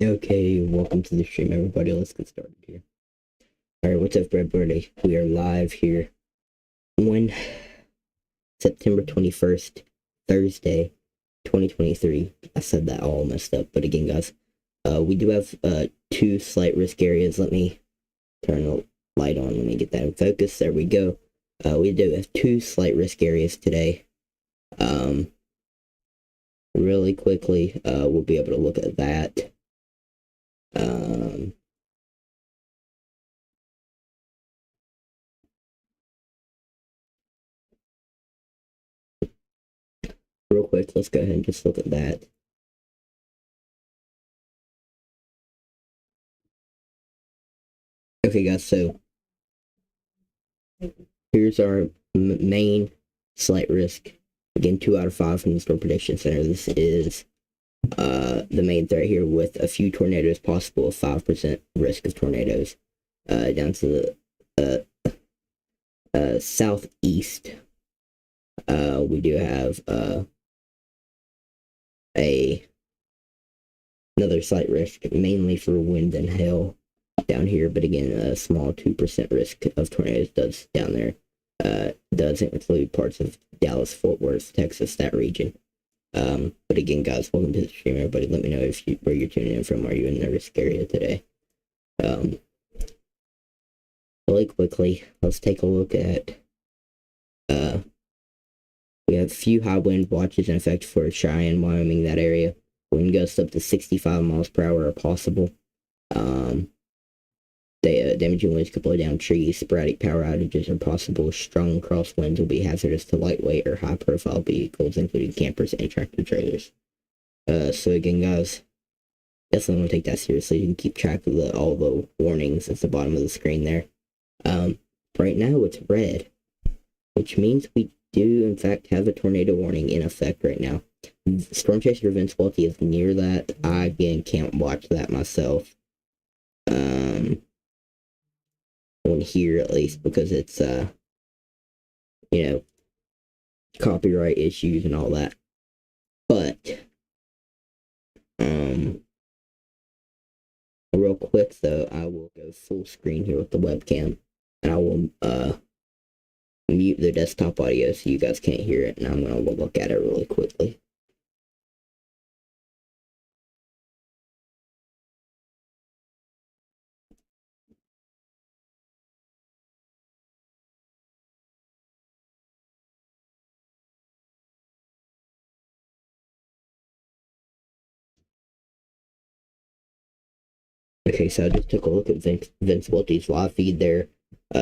Okay, welcome to the stream, everybody. Let's get started here. Alright, what's up, everybody? We are live here on September 21st, Thursday, 2023. I said that all messed up, but again, guys, we do have two slight risk areas. Let me turn the light on. Let me get that in focus. There we go. We do have two slight risk areas today. Really quickly, we'll be able to look at that. Real quick, let's go ahead and just look at that. Okay, guys, so here's our main slight risk. Again, 2 out of 5 from the Storm Prediction Center. This is the main threat here, with a few tornadoes possible, 5% risk of tornadoes. Down to the southeast, we do have another slight risk, mainly for wind and hail down here, but again, a small 2% risk of tornadoes does down there. Does include parts of Dallas, Fort Worth, Texas, that region. But again, guys, welcome to the stream, everybody. Let me know where you're tuning in from. Are you in the risk area today? Really quickly, let's take a look at, we have a few high wind watches in effect for Cheyenne, Wyoming, that area. Wind gusts up to 65 miles per hour are possible. Damaging winds could blow down trees. Sporadic power outages are possible. Strong crosswinds will be hazardous to lightweight or high-profile vehicles, including campers and tractor trailers. So again, guys, definitely want to take that seriously. You can keep track of all the warnings at the bottom of the screen there. Right now it's red, which means we do in fact have a tornado warning in effect right now. Storm Chaser Vince Welty is near that. I again can't watch that myself. On here at least, because it's copyright issues and all that. But real quick though, I will go full screen here with the webcam, and I will mute the desktop audio so you guys can't hear it, and I'm gonna look at it really quickly. Okay, so I just took a look at Vince Welty's live feed there.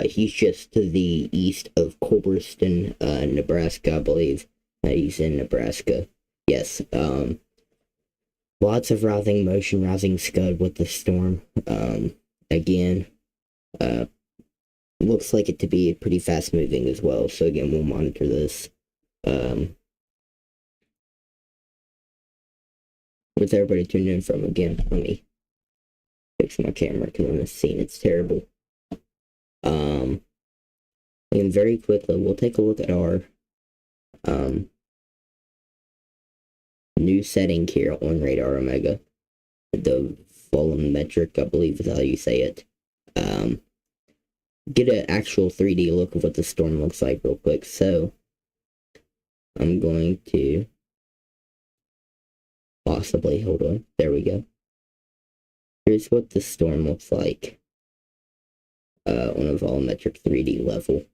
He's just to the east of Culberson, Nebraska, I believe. He's in Nebraska. Yes. Lots of rising scud with the storm. Again, looks like it to be pretty fast moving as well. So again, we'll monitor this. Where's everybody tuning in from again? Let me fix my camera because I'm seeing it's terrible. And very quickly, we'll take a look at our new setting here on Radar Omega. The volumetric, I believe is how you say it. Get an actual 3D look of what the storm looks like real quick. So I'm going to possibly, hold on, there we go. Here's what the storm looks like on a volumetric 3D level.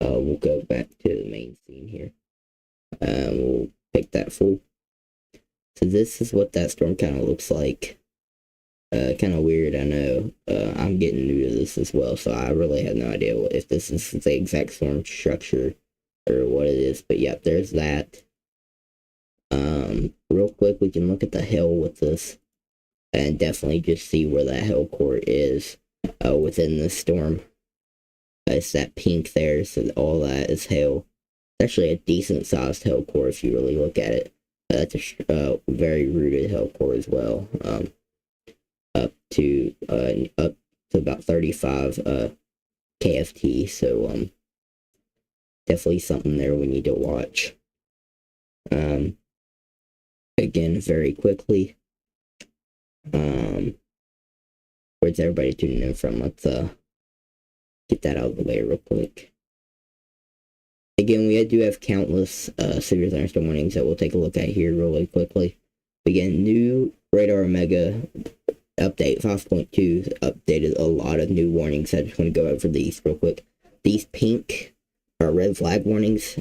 We'll go back to the main scene here. We'll pick that full. So this is what that storm kind of looks like Kind of weird, I know. I'm getting new to this as well, so I really have no idea if this is the exact storm structure or what it is. But yep, there's that. Real quick, we can look at the hail with this and definitely just see where that hail core is within the storm. It's that pink there, so all that is hail. It's actually a decent sized hail core if you really look at it. That's a very rooted hail core as well. Up to about 35 KFT. So definitely something there we need to watch. Again, very quickly. Where's everybody tuning in from? Let's get that out of the way real quick. Again, we do have countless severe thunderstorm warnings that we'll take a look at here really quickly. Again, new Radar Omega update 5.2 updated a lot of new warnings. I just want to go over these real quick. These pink are red flag warnings.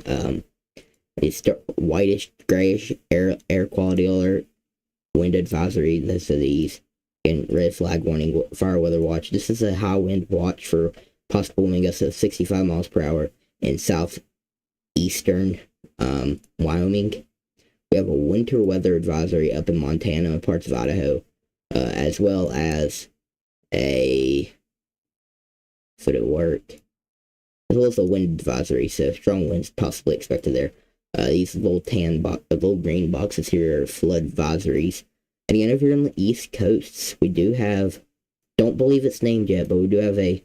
It's whitish, grayish air quality alert, wind advisory. Those are these. And red flag warning, fire weather watch. This is a high wind watch for possible wind gusts of 65 miles per hour in southeastern Wyoming. We have a winter weather advisory up in Montana and parts of Idaho, as well as a wind advisory. So strong winds possibly expected there. These little green boxes here are flood advisories. And again, if you're on the East Coast, we do have, don't believe it's named yet, but we do have a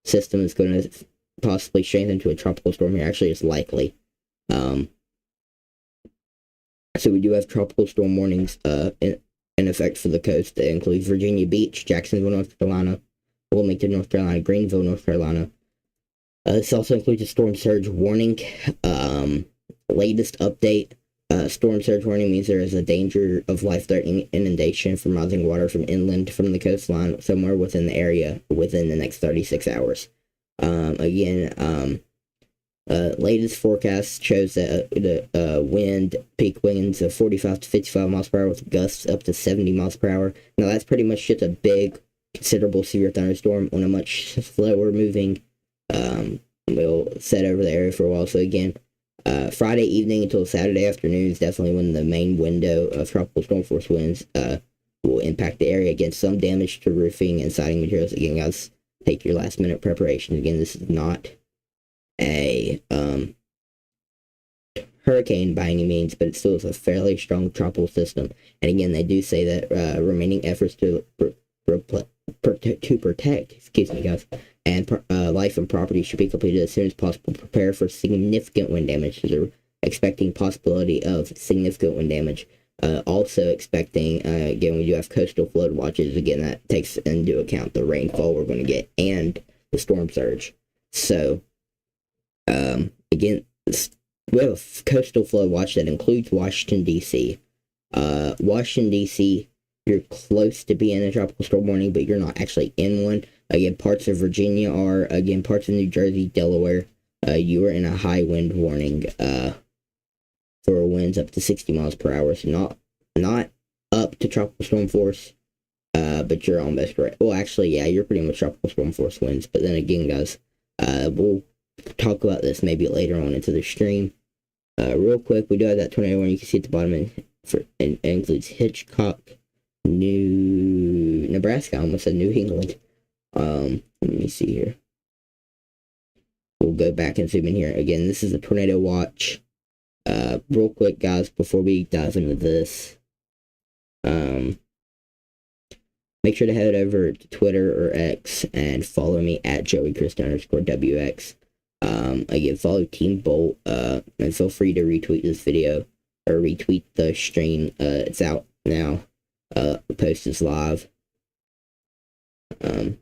system that's going to possibly strengthen to a tropical storm here. Actually, it's likely. So we do have tropical storm warnings in effect for the coast. That includes Virginia Beach, Jacksonville, North Carolina, Wilmington, North Carolina, Greenville, North Carolina. This also includes a storm surge warning. Latest update. Storm surge warning means there is a danger of life-threatening inundation from rising water from inland from the coastline somewhere within the area within the next 36 hours. Latest forecast shows that the peak winds of 45 to 55 miles per hour with gusts up to 70 miles per hour. Now that's pretty much just a big, considerable severe thunderstorm on a much slower moving. We'll set over the area for a while. So again, Friday evening until Saturday afternoon is definitely when the main window of tropical storm force winds will impact the area. Again, some damage to roofing and siding materials. Again, guys, take your last minute preparation. Again, this is not a hurricane by any means, but it still is a fairly strong tropical system. And again, they do say that remaining efforts to protect, excuse me, guys, and life and property should be completed as soon as possible. Prepare for significant wind damage. So they're expecting possibility of significant wind damage. Also expecting, again, we do have coastal flood watches. Again, that takes into account the rainfall we're going to get and the storm surge. So, again, we have a coastal flood watch that includes Washington, D.C. Washington, D.C., you're close to being in a tropical storm warning, but you're not actually in one. Again, parts of Virginia are. Again, parts of New Jersey, Delaware, you are in a high wind warning for winds up to 60 miles per hour. So not up to tropical storm force, but you're almost right. Well, actually, yeah, you're pretty much tropical storm force winds. But then again, guys, we'll talk about this maybe later on into the stream. Real quick, we do have that tornado warning you can see at the bottom, and it includes Hitchcock, Nebraska. I almost said New England. Let me see here. We'll go back and zoom in here. Again, this is a tornado watch. Real quick, guys, before we dive into this, make sure to head over to Twitter or X and follow me at JoeyChrist_WX. Again, follow Team Bolt, and feel free to retweet this video or retweet the stream. It's out now. The post is live. I'm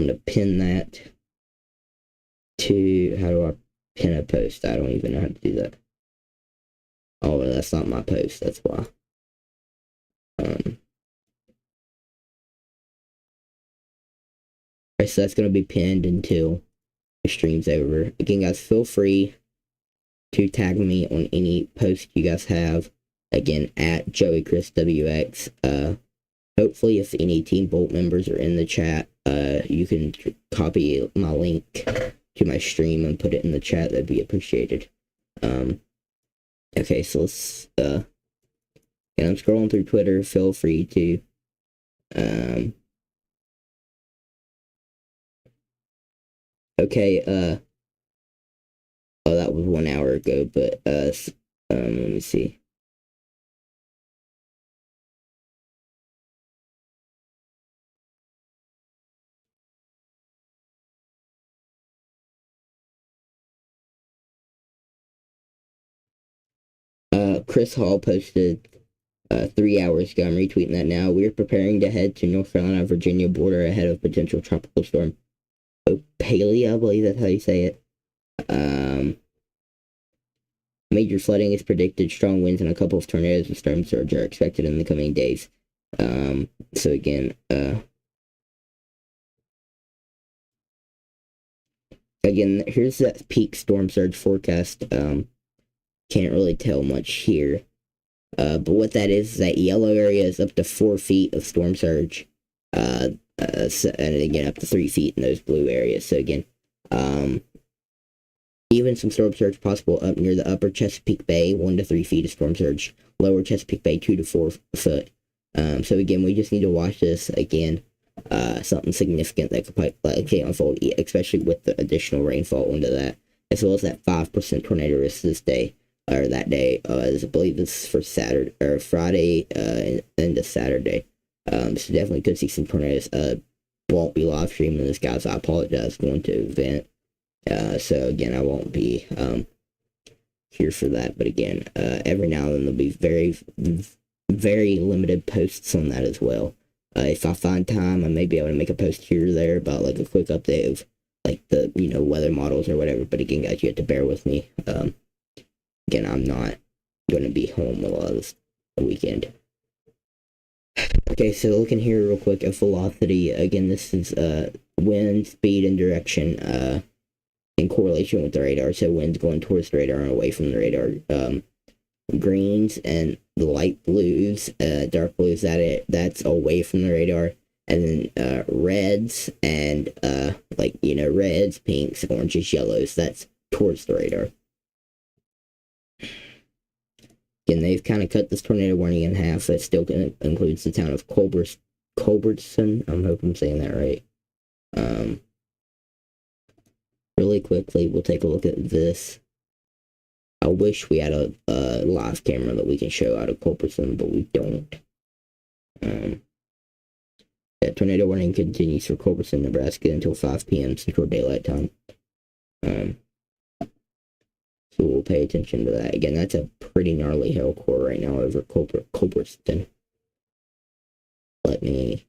gonna pin that to, how do I pin a post? I don't even know how to do that. Oh, that's not my post, that's why. Alright, so that's gonna be pinned until the stream's over. Again, guys, feel free to tag me on any post you guys have. Again, at JoeyChristWX. Feel hopefully if any Team Bolt members are in the chat, you can copy my link to my stream and put it in the chat. That'd be appreciated. Okay, so let's, and I'm scrolling through Twitter. Feel free to, okay, oh, that was 1 hour ago, but, let me see. Chris Hall posted 3 hours ago. I'm retweeting that now. We're preparing to head to North Carolina, Virginia border ahead of potential tropical storm Opalia, I believe that's how you say it. Major flooding is predicted. Strong winds and a couple of tornadoes and storm surge are expected in the coming days. So again, here's that peak storm surge forecast. Can't really tell much here. But what that is that yellow area is up to 4 feet of storm surge. And again, up to 3 feet in those blue areas. So again, even some storm surge possible up near the upper Chesapeake Bay, 1 to 3 feet of storm surge. Lower Chesapeake Bay, 2 to 4 foot. So again, we just need to watch this again. Something significant that could likely unfold, especially with the additional rainfall into that, as well as that 5% tornado risk this day. Or that day, I believe this is for Saturday or Friday, into Saturday. So definitely could see some tornadoes. Won't be live streaming this, guys. I apologize. Going to event. So again, I won't be here for that. But again, every now and then there'll be very, very limited posts on that as well. If I find time, I may be able to make a post here or there about like a quick update of like the weather models or whatever. But again, guys, you have to bear with me. Again, I'm not going to be home a lot of this weekend. Okay, so looking here real quick at velocity. Again, this is wind, speed, and direction in correlation with the radar. So wind's going towards the radar and away from the radar. Greens and the light blues, dark blues, that's away from the radar. And then reds and reds, pinks, oranges, yellows, that's towards the radar. Again, they've kind of cut this tornado warning in half. That still includes the town of Culbertson. I hope I'm saying that right. Really quickly, we'll take a look at this. I wish we had a live camera that we can show out of Culbertson, but we don't. That tornado warning continues for Culbertson, Nebraska until 5 p.m. Central Daylight Time. So we'll pay attention to that. Again, that's a pretty gnarly hail core right now over Culbertson. Alright,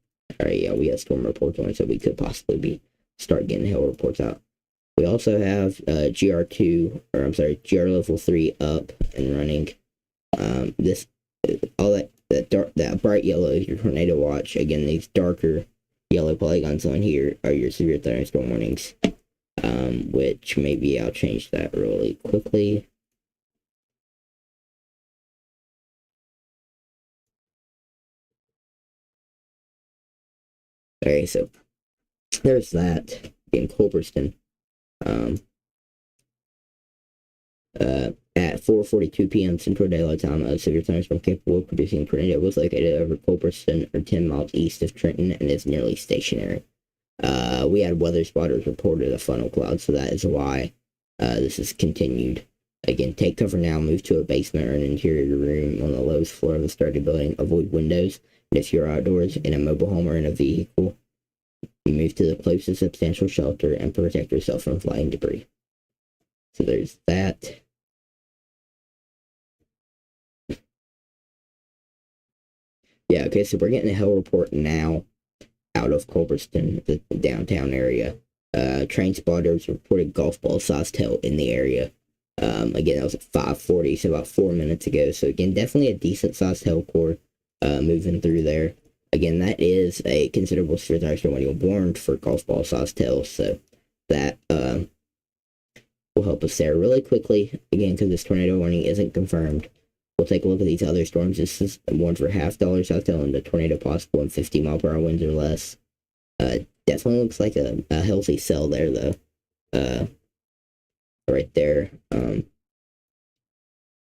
yeah, we got storm reports on, so we could possibly start getting hail reports out. We also have GR level 3 up and running. That bright yellow is your tornado watch. Again, these darker yellow polygons on here are your severe thunderstorm warnings. Which maybe I'll change that really quickly. Okay, so there's that in Culbertson. At 4:42 p.m. Central Daylight Time, a severe thunderstorm capable of producing a tornado was located over Culbertson, or 10 miles east of Trenton, and is nearly stationary. We had weather spotters reported a funnel cloud, so that is why this is continued. Again, take cover now, move to a basement or an interior room on the lowest floor of the started building, avoid windows, and if you're outdoors in a mobile home or in a vehicle, you move to the closest substantial shelter and protect yourself from flying debris. So there's that. Yeah, okay, so we're getting a hail report now out of Culbertson, the downtown area. Train spotters reported golf ball sized hail in the area. Again, that was at 5:40, so about 4 minutes ago. So again, definitely a decent sized hail core moving through there. Again, that is a considerable severe thunderstorm when you're warned for golf ball sized hail, so that will help us there really quickly. Again, because this tornado warning isn't confirmed, we'll take a look at these other storms. This is one for $0.5 South Tail and the tornado possible and 50-mile-per-hour winds or less. Definitely looks like a healthy sell there, though. Right there.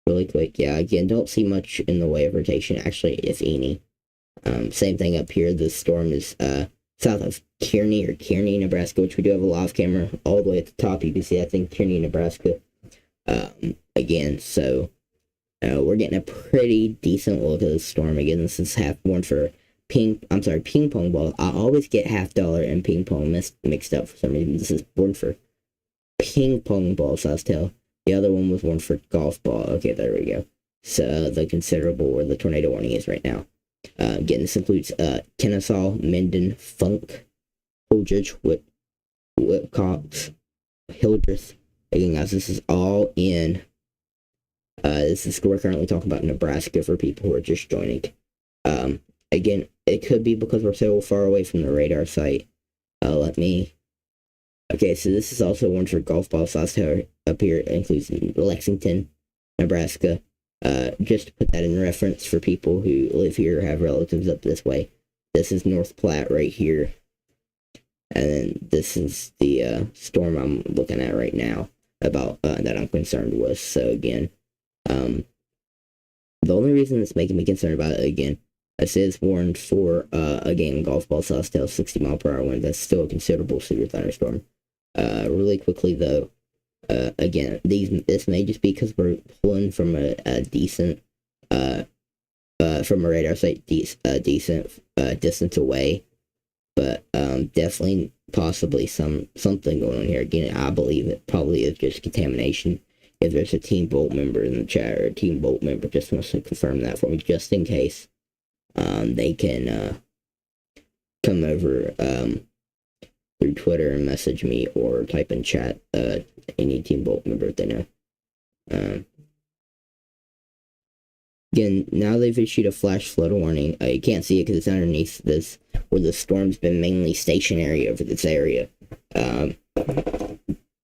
Really quick, yeah, again, don't see much in the way of rotation, actually, if any. Same thing up here. The storm is south of Kearney, Nebraska, which we do have a live camera all the way at the top. You can see, I think, Kearney, Nebraska. Again, so we're getting a pretty decent look at the storm. Again, this is half one for ping pong ball. I always get $0.5 and ping pong mixed up for some reason. This is one for ping pong ball, South Tail. The other one was one for golf ball. Okay, there we go. So the considerable where the tornado warning is right now. Again, this includes Kennesaw, Minden, Funk, Holdridge, Whitcox, Hildreth. Again, guys, this is all in. We're currently talking about Nebraska for people who are just joining. Again, it could be because we're so far away from the radar site. Okay, so this is also one for golf ball. South Tower up here. It includes Lexington, Nebraska. Just to put that in reference for people who live here or have relatives up this way. This is North Platte right here. And then this is the storm I'm looking at right now about that I'm concerned with. So again, the only reason that's making me concerned about it, again, this is warned for again, golf ball South Tail 60-mile-per-hour wind. That's still a considerable severe thunderstorm. Really quickly though, again, this may just be because we're pulling from a decent from a radar site decent distance away, but definitely possibly something going on here. Again, I believe it probably is just contamination. If there's a Team Bolt member in the chat, or a Team Bolt member just wants to confirm that for me, just in case, they can come over through Twitter and message me or type in chat any Team Bolt member if they know. Again, now they've issued a flash flood warning. You can't see it because it's underneath this, where the storm's been mainly stationary over this area,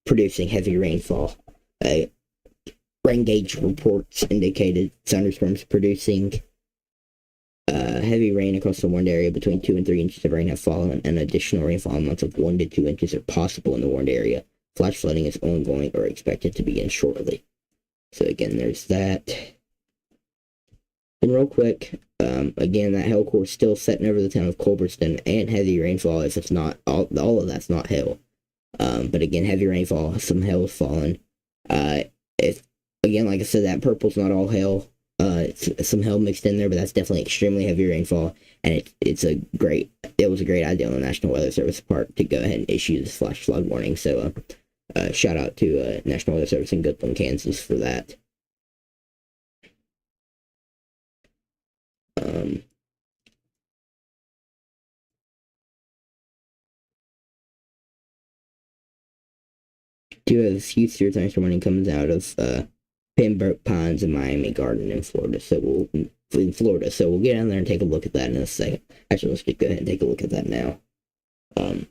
producing heavy rainfall. Rain gauge reports indicated thunderstorms producing heavy rain across the warned area. Between 2 and 3 inches of rain have fallen, and additional rainfall amounts of 1 to 2 inches are possible in the warned area. Flash flooding is ongoing or expected to begin shortly. So again, there's that. And real quick, again, that hail core is still setting over the town of Culbertson, and heavy rainfall if it's not, all of that's not hail. But again, heavy rainfall, some hail is falling. Again, like I said, that purple's not all hail. It's some hail mixed in there, but that's definitely extremely heavy rainfall, and it was a great idea on the National Weather Service part to go ahead and issue this flash flood warning. So, shout out to National Weather Service in Goodland, Kansas for that. Do have a few severe thunderstorm warning comes out of Pembroke Pines and Miami Garden in Florida. So we'll get down there and take a look at that in a second. Actually, let's just go ahead and take a look at that now. Hello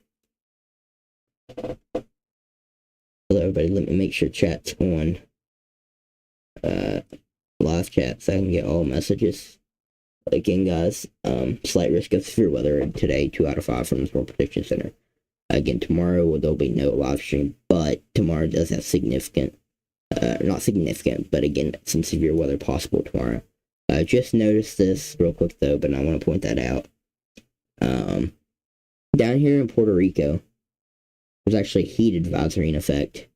everybody, let me make sure chat's on live chat so I can get all messages. Again, guys, slight risk of severe weather today, 2 out of 5 from the Storm Prediction Center. Again, tomorrow there'll be no live stream, but tomorrow does have not significant, but again, some severe weather possible tomorrow. Just noticed this real quick though, but I want to point that out. Down here in Puerto Rico, there's actually a heat advisory in effect.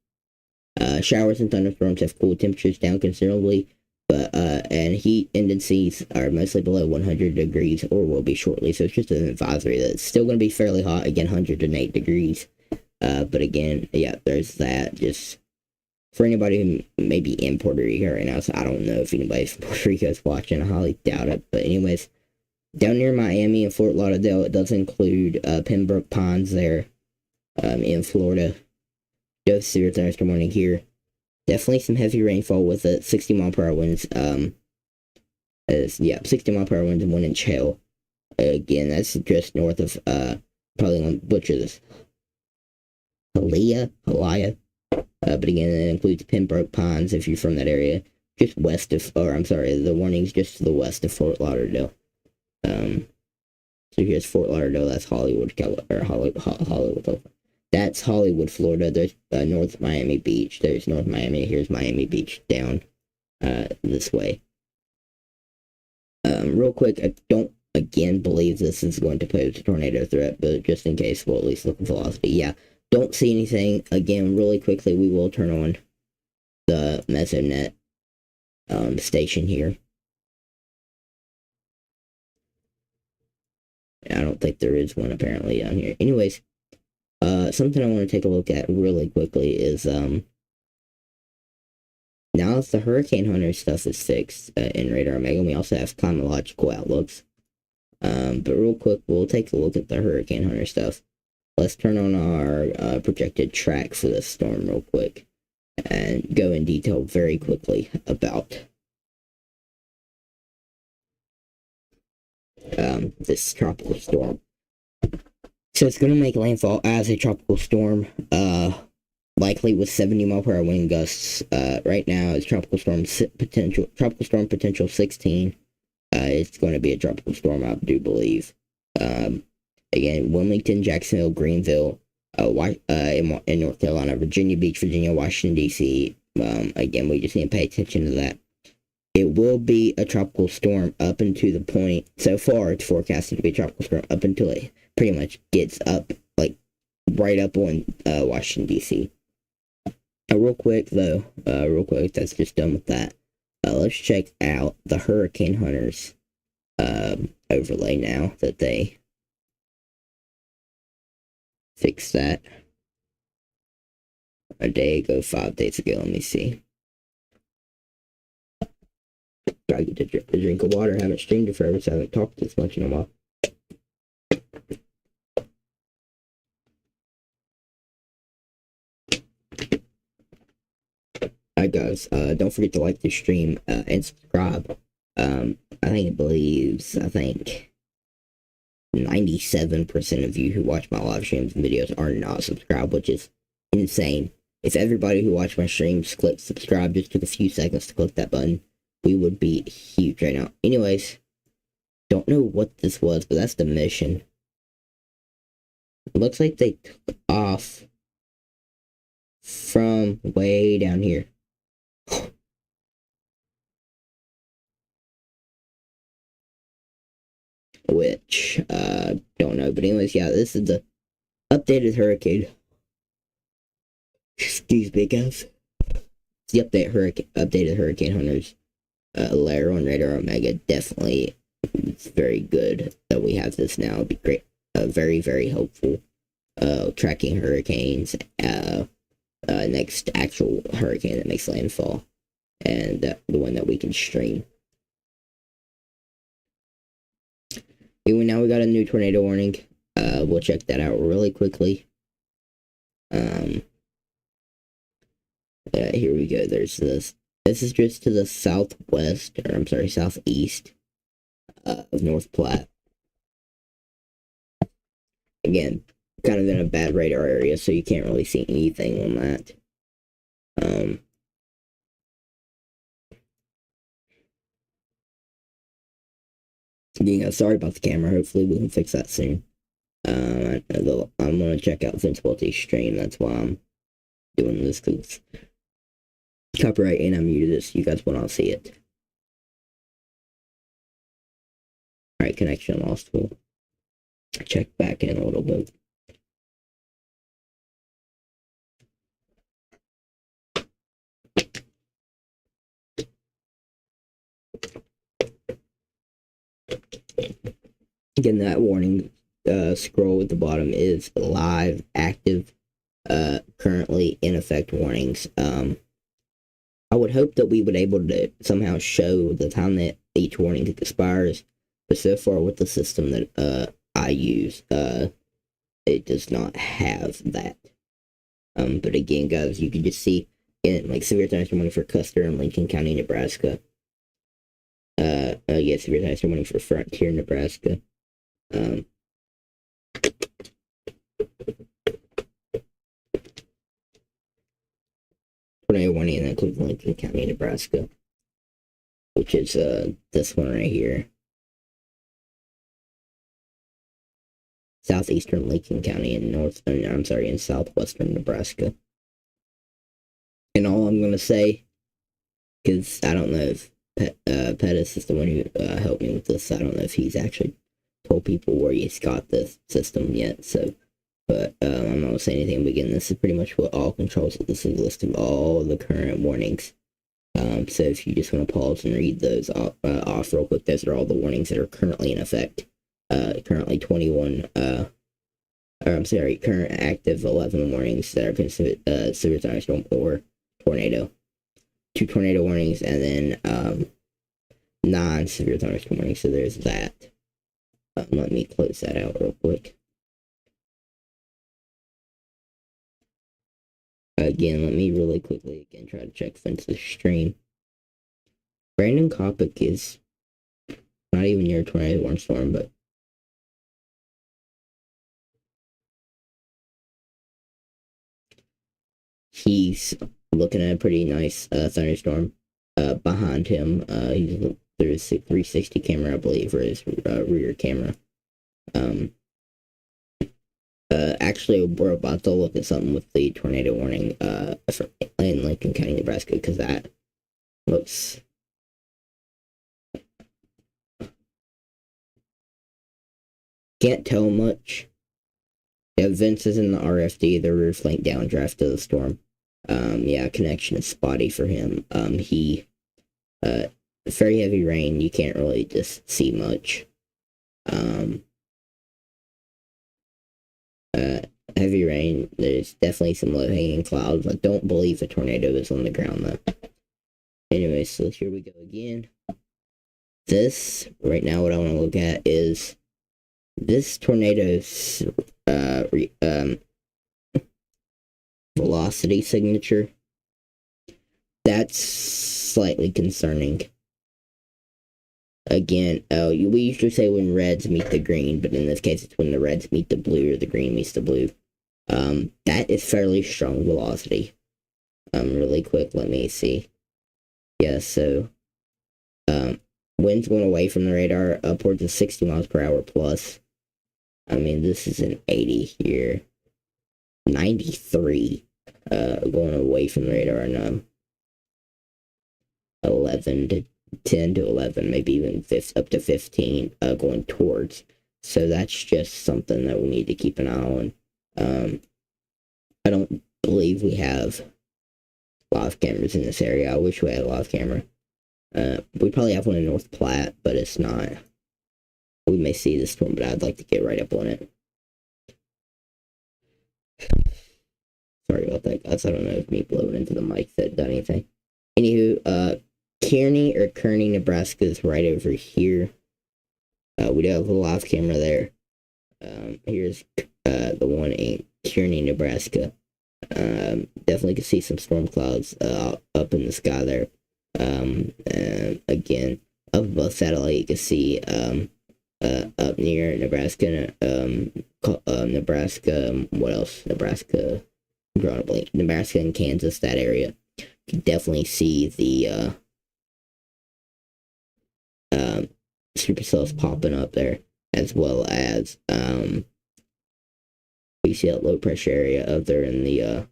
Showers and thunderstorms have cooled temperatures down considerably, but and heat indices are mostly below 100 degrees or will be shortly. So it's just an advisory that it's still going to be fairly hot. Again, 108 degrees. But again, yeah, there's that. Just for anybody who may be in Puerto Rico right now, so I don't know if anybody from Puerto Rico is watching. I highly doubt it. But anyways, down near Miami and Fort Lauderdale, it does include Pembroke Pines there in Florida. Just severe thunderstorm warning here. Definitely some heavy rainfall with 60-mile-per-hour winds. 60-mile-per-hour winds and 1 inch hail. Again, that's just north of, probably going to butcher this, Hialeah. But again, it includes Pembroke Pines if you're from that area. just west of, or I'm sorry, the warning's just to the west of Fort Lauderdale. So here's Fort Lauderdale. That's Hollywood, Hollywood. That's Hollywood, Florida. There's North Miami Beach. There's North Miami. Here's Miami Beach down this way. Real quick, I don't again believe this is going to pose a tornado threat, but just in case, we'll at least look at velocity. Yeah, don't see anything. Again, really quickly, we will turn on the Mesonet station here. I don't think there is one apparently down here. Anyways, something I want to take a look at really quickly is now that the Hurricane Hunter stuff is fixed in Radar Omega, we also have climatological outlooks. But real quick, we'll take a look at the Hurricane Hunter stuff. Let's turn on our projected track for this storm real quick and go in detail very quickly about this tropical storm. So it's going to make landfall as a tropical storm, likely with 70-mile-per-hour wind gusts. Right now, it's tropical storm potential 16. It's going to be a tropical storm, I do believe. Again, Wilmington, Jacksonville, Greenville, in North Carolina, Virginia Beach, Virginia, Washington, D.C. Again, we just need to pay attention to that. It will be a tropical storm up until the point, so far it's forecasted to be a tropical storm up until it pretty much gets up, like, right up on Washington, D.C. Real quick, that's just done with that. Let's check out the Hurricane Hunters overlay now that they fixed that a day ago, 5 days ago. Let me see. Gotta get a drink of water. I haven't streamed it forever, so I haven't talked this much in a while. Alright guys, don't forget to like the stream and subscribe. I think 97% of you who watch my live streams and videos are not subscribed, which is insane. If everybody who watched my streams clicked subscribe, just took a few seconds to click that button, we would be huge right now. Anyways, don't know what this was, but that's the mission. It looks like they took off from way down here. Which, don't know. But anyways, yeah, this is the updated hurricane. Excuse me, guys. It's the updated Hurricane Hunters layer on Radar Omega. Definitely, it's very good that we have this now. It'd be great. Very, very helpful. Tracking hurricanes. Next actual hurricane that makes landfall. And the one that we can stream. Anyway, now we got a new tornado warning. We'll check that out really quickly. Here we go. There's this. This is just to the southwest, or I'm sorry, southeast of North Platte. Again, kind of in a bad radar area, so you can't really see anything on that. Sorry about the camera. Hopefully we can fix that soon. I'm gonna check out Sensibility's stream. That's why I'm doing this, because copyright and I muted this. You guys will not see it. Alright, connection lost. We'll check back in a little bit. Again, that warning scroll at the bottom is live, active, currently in effect warnings. I would hope that we would able to somehow show the time that each warning expires, but so far with the system that I use, it does not have that. But again, guys, you can just see in like severe thunderstorm warning for Custer and Lincoln County, Nebraska. Yeah, severe thunderstorm warning for Frontier, Nebraska. Tornado warning in Lincoln County, Nebraska. which is this one right here. Southeastern Lincoln County in southwestern Nebraska. And all I'm gonna say, because I don't know if Pettis is the one who helped me with this. I don't know if he's actually told people where he's got this system yet. So, but I'm not gonna say anything. But again, this is pretty much what all controls. This is a list of all the current warnings. So if you just want to pause and read those off real quick, those are all the warnings that are currently in effect. Currently 21. Current active 11 warnings that are considered severe thunderstorm or tornado. 2 tornado warnings, and then non-severe thunderstorm warnings. So there's that. Let me close that out real quick. Again, let me really quickly try to check Vince's stream. Brandon Kopic is not even near tornado warning storm, but he's looking at a pretty nice thunderstorm behind him. There's a 360 camera, I believe, or his rear camera. Actually, we're about to look at something with the tornado warning in Lincoln County, Nebraska, because that looks... Can't tell much. Yeah, Vince is in the RFD, the rear flank downdraft of the storm. Yeah, connection is spotty for him. Very heavy rain, you can't really just see much. Heavy rain, there's definitely some low-hanging clouds. I don't believe a tornado is on the ground, though. Anyway, so here we go again. This, right now, what I want to look at is this tornado's velocity signature. That's slightly concerning. Again, we usually say when reds meet the green, but in this case, it's when the reds meet the blue or the green meets the blue. That is fairly strong velocity. Really quick, let me see. Yeah, so, winds going away from the radar upwards of 60 miles per hour plus. I mean, this is an 80 here. 93, going away from the radar, and 11 to 10 to 11, maybe even up to 15, going towards. So that's just something that we need to keep an eye on. I don't believe we have live cameras in this area. I wish we had a live camera. We probably have one in North Platte, but it's not. We may see this storm, but I'd like to get right up on it. Sorry about that, guys. I don't know if me blowing into the mic that done anything. Anywho, Kearney, Nebraska is right over here. We do have a live camera there. Here's the one in Kearney, Nebraska. Definitely can see some storm clouds up in the sky there. Again, up above satellite, you can see up near Nebraska. Nebraska. What else? Nebraska. I'm drawing a blank. Nebraska and Kansas, that area. You can definitely see the supercells popping up there, as well as you see that low pressure area up there in the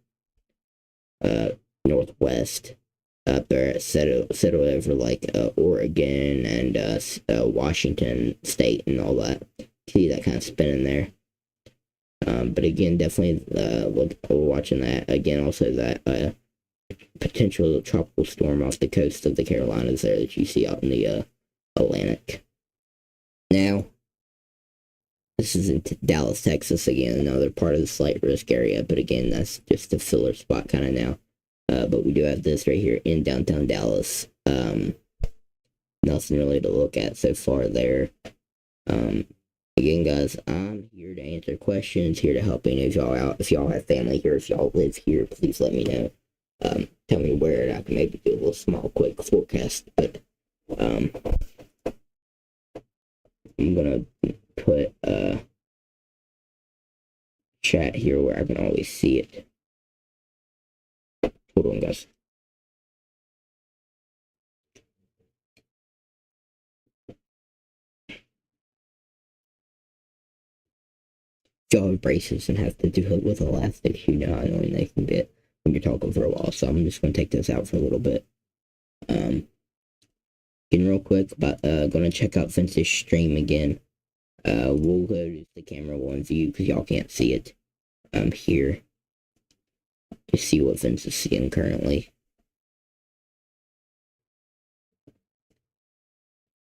northwest, up there settled over like Oregon and Washington State and all that. See that kind of spinning there. But again, definitely we're watching that. Again, also that potential tropical storm off the coast of the Carolinas there that you see out in the Atlantic. Now, this is in Dallas, Texas, again, another part of the slight risk area, but again, that's just a filler spot kind of now. But we do have this right here in downtown Dallas. Nothing really to look at so far there. Again, guys, I'm here to answer questions, here to help any of y'all out. If y'all have family here, if y'all live here, please let me know. Tell me where, and I can maybe do a little small, quick forecast. But I'm gonna put chat here where I can always see it. Hold on, guys. y'all have braces and have to do it with elastics, you know how annoying they can get when you're talking for a while. So I'm just going to take this out for a little bit. Getting real quick, but going to check out Vince's stream again. We'll go to the camera one view because y'all can't see it. Here. To see what Vince is seeing currently.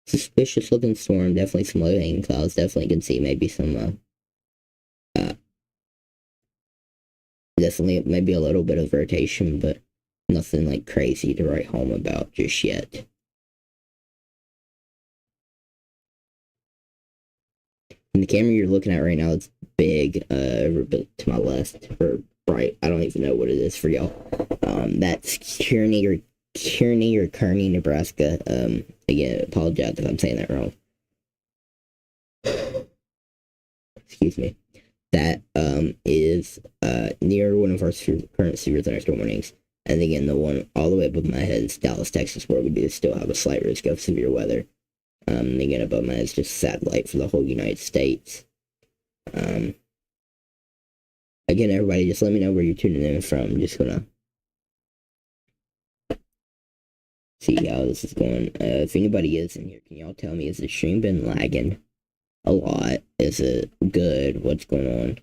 Suspicious looking storm, definitely some low hanging clouds, definitely can see maybe some definitely maybe a little bit of rotation, but nothing like crazy to write home about just yet. And the camera you're looking at right now, it's big, over to my left, or right, I don't even know what it is for y'all. That's Kearney, Nebraska. Again, apologize if I'm saying that wrong. Excuse me. That is near one of our current severe thunderstorm warnings. And again, the one all the way above my head is Dallas, Texas, where we do still have a slight risk of severe weather. And again, above my head is just satellite for the whole United States. Again, everybody, just let me know where you're tuning in from. I'm just gonna see how this is going. If anybody is in here, can y'all tell me, is the stream been lagging a lot? Is it good? What's going on?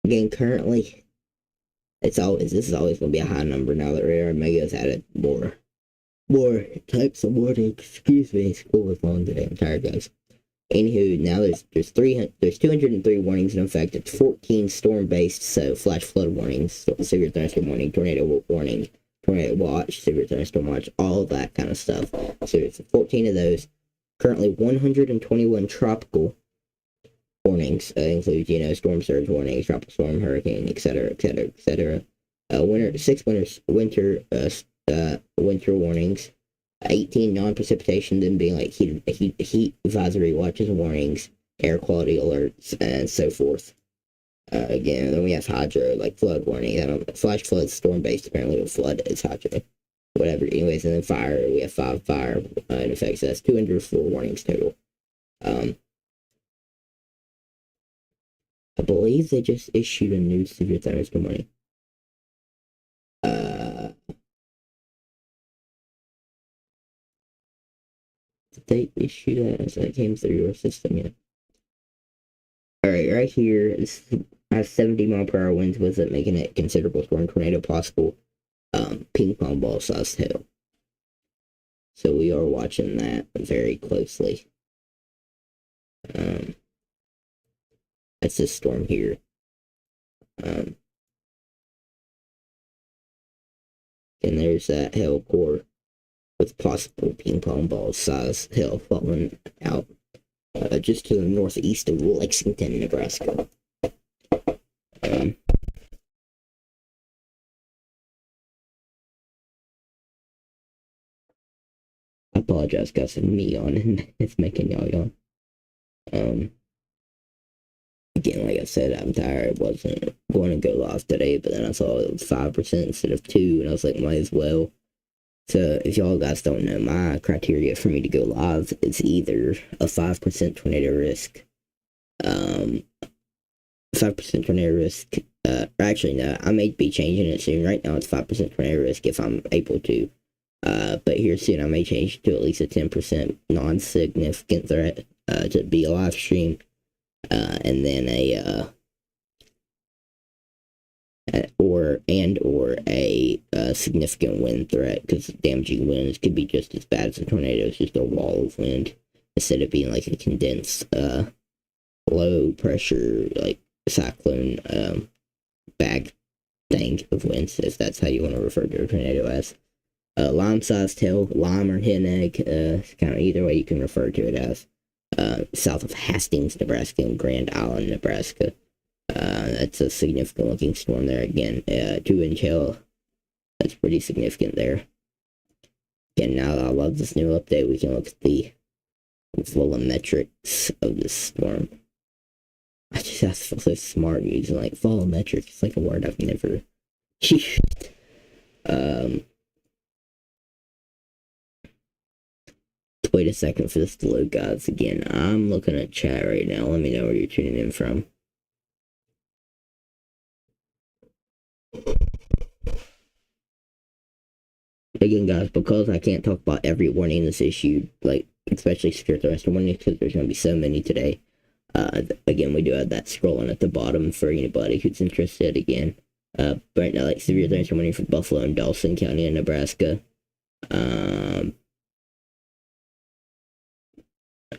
Again, currently, this is always going to be a high number now that Radar Mega's added more types of warning. Excuse me, school was long today. I'm tired, guys. Anywho, now there's 203 warnings in effect. It's 14 storm-based, so flash flood warnings, severe thunderstorm warning, tornado warning, tornado watch, severe thunderstorm watch, all of that kind of stuff. So there's 14 of those. Currently 121 tropical warnings, includes, storm surge warnings, tropical storm, hurricane, etc., etc., etc. Winter warnings, 18 non-precipitation, then being like heat advisory watches and warnings, air quality alerts, and so forth. Again, then we have hydro, like flood warning, flash flood, storm-based, apparently with flood is hydro. Whatever, anyways, and then fire, we have 5 fire in effect, so that's 204 warnings total. I believe they just issued a new severe thunderstorm warning. Did they issue that as that came through your system yet? Alright, right here, this has 70-mile-per-hour winds with it, making it considerable storm tornado possible. Ping pong ball size hail. So we are watching that very closely. That's this storm here. And there's that hail core with possible ping pong ball size hail falling out just to the northeast of Lexington, Nebraska. I apologize, guys, for me yawning. It's making y'all yawn. Again, like I said, I'm tired. Wasn't going to go live today, but then I saw it was 5% instead of 2%, and I was like, might as well. So, if y'all guys don't know, my criteria for me to go live is either a 5% tornado risk, 5% tornado risk, actually, no, I may be changing it soon. Right now, it's 5% tornado risk if I'm able to. But here soon, I may change to at least a 10% non-significant threat to be a live stream. And then a significant wind threat, because damaging winds could be just as bad as a tornado. It's just a wall of wind instead of being like a condensed low pressure like cyclone bag thing of winds, if that's how you want to refer to a tornado as. Lime-sized hail, lime or hen egg, kind of either way you can refer to it as. South of Hastings, Nebraska, and Grand Island, Nebraska. That's a significant looking storm there again. 2-inch hail. That's pretty significant there. Again, now that I love this new update, we can look at the volumetrics of this storm. I feel so smart using like volumetric. It's like a word I've never used. Wait a second for this to load, guys. Again, I'm looking at chat right now. Let me know where you're tuning in from. Again, guys, because I can't talk about every warning that's issued, like especially secure threats warnings, because there's going to be so many today. Again, we do have that scrolling at the bottom for anybody who's interested. Again, right now, like severe threats warning for Buffalo and Dawson County in Nebraska.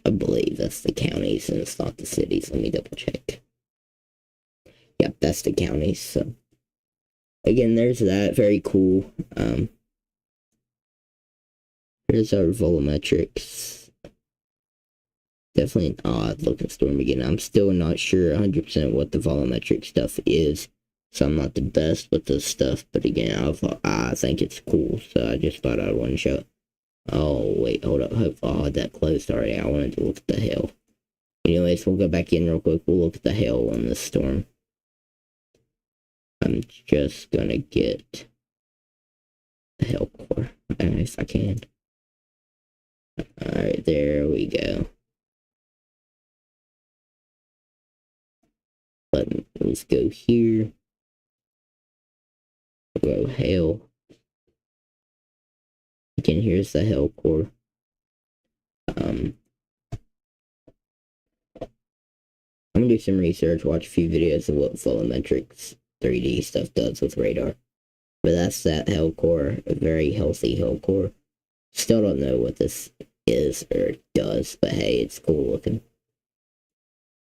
I believe that's the counties and it's not the cities. Let me double check. Yep, that's the counties. So again, there's that. Very cool. Here's our volumetrics. Definitely an odd looking storm again. I'm still not sure 100% what the volumetric stuff is, so I'm not the best with this stuff. But again, I think it's cool, so I just thought I wanted to show it. Oh, wait, hold up. Hope I had that closed already. I wanted to look at the hail. Anyways, we'll go back in real quick. We'll look at the hail on this storm. I'm just gonna get the hail core if I can. Alright, there we go. Let's go here. We'll go hail. Again, here's the hail core. I'm gonna do some research, watch a few videos of what volumetrics 3D stuff does with radar. But that's that hail core, a very healthy hail core. Still don't know what this is or does, but hey, it's cool looking.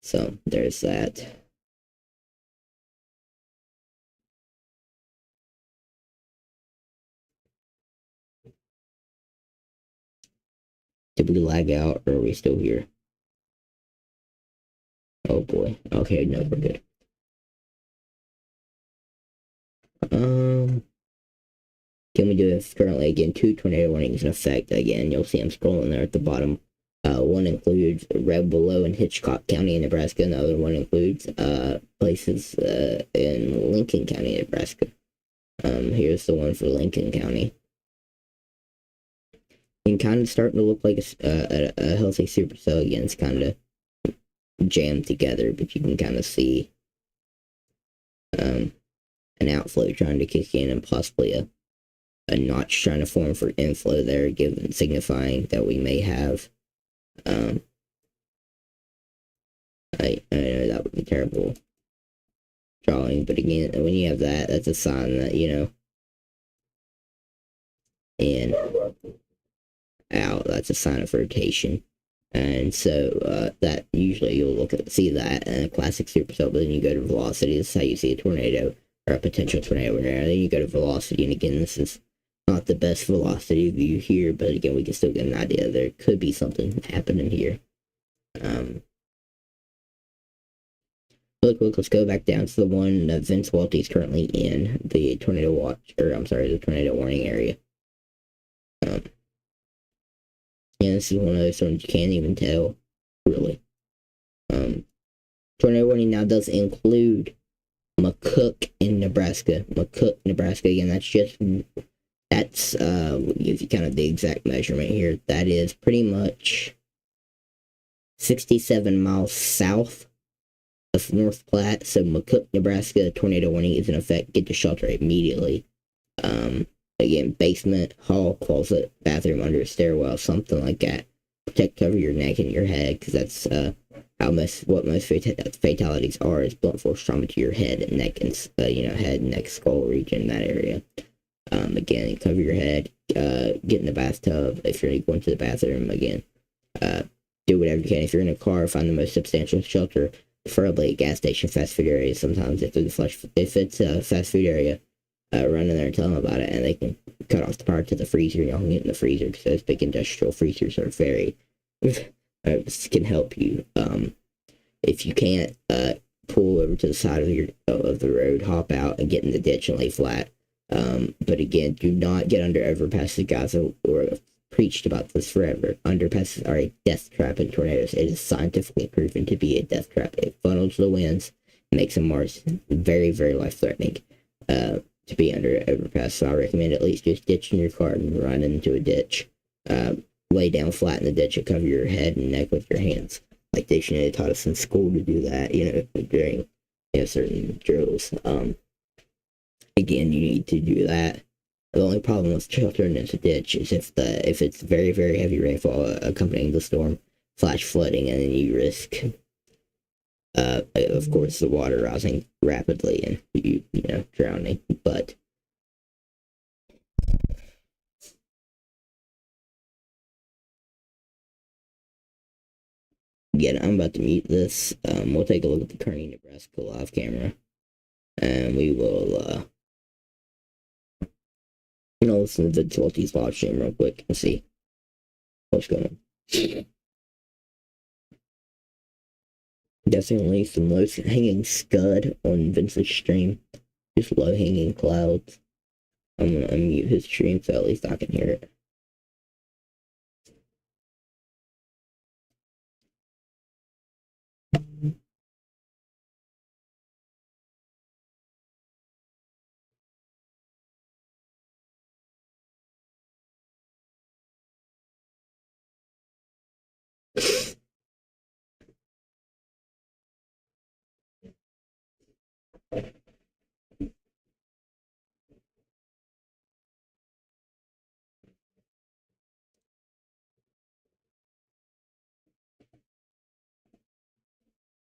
So there's that. Did we lag out or are we still here? Oh boy. Okay, no, we're good. Can we do it currently? Again, 2 tornado warnings in effect. Again, you'll see them scrolling there at the bottom. One includes Red Willow in Hitchcock County in Nebraska. Another one includes places in Lincoln County, Nebraska. Here's the one for Lincoln County. And kind of starting to look like a healthy supercell again. It's kind of jammed together, but you can kind of see an outflow trying to kick in and possibly a notch trying to form for inflow there, signifying that we may have I know that would be terrible drawing, but again, when you have that, that's a sign that, you know, and that's a sign of rotation. And so that usually you'll see that in a classic supercell, but then you go to velocity. This is how you see a tornado or a potential tornado there. Then you go to velocity, and again, this is not the best velocity view here, but again, we can still get an idea there could be something happening here. Look, let's go back down to the one that Vince Welty is currently in, the tornado watch, or I'm sorry, the tornado warning area. Yeah, this is one of those storms you can't even tell, really. Tornado warning now does include McCook in Nebraska. McCook, Nebraska, again, that's give you kind of the exact measurement here. That is pretty much 67 miles south of North Platte. So McCook, Nebraska, tornado warning is in effect. Get to shelter immediately. Again, basement, hall, closet, bathroom, under a stairwell, something like that. Protect, cover your neck and your head, because that's what most fatalities are, is blunt force trauma to your head and neck and head, neck, skull region, that area. Again, cover your head. Get in the bathtub if you're going to the bathroom. Again, do whatever you can. If you're in a car, find the most substantial shelter, preferably a gas station, fast food area. Sometimes if it's a fast food area, run in there and tell them about it, and they can cut off the power to the freezer. Y'all can get in the freezer, because those big industrial freezers are very can help you. If you can't, pull over to the side of the road, hop out, and get in the ditch and lay flat. But again, do not get under overpasses, guys, or preached about this forever. Underpasses are a death trap in tornadoes. It is scientifically proven to be a death trap. It funnels the winds, makes them more very, very life-threatening to be under an overpass. So I recommend at least just ditching your car and run into a ditch. Lay down flat in the ditch and cover your head and neck with your hands. Like they should have taught us in school to do that, during certain drills. Again, you need to do that. The only problem with sheltering in a ditch is if it's very, very heavy rainfall accompanying the storm, flash flooding, and then you risk, of course, the water rising rapidly and you drowning. But again, I'm about to mute this. We'll take a look at the Kearney, Nebraska live camera, and we will listen to the Tilty's live stream real quick and see what's going on. Definitely some low hanging scud on Vince's stream. Just low hanging clouds. I'm gonna unmute his stream so at least I can hear it.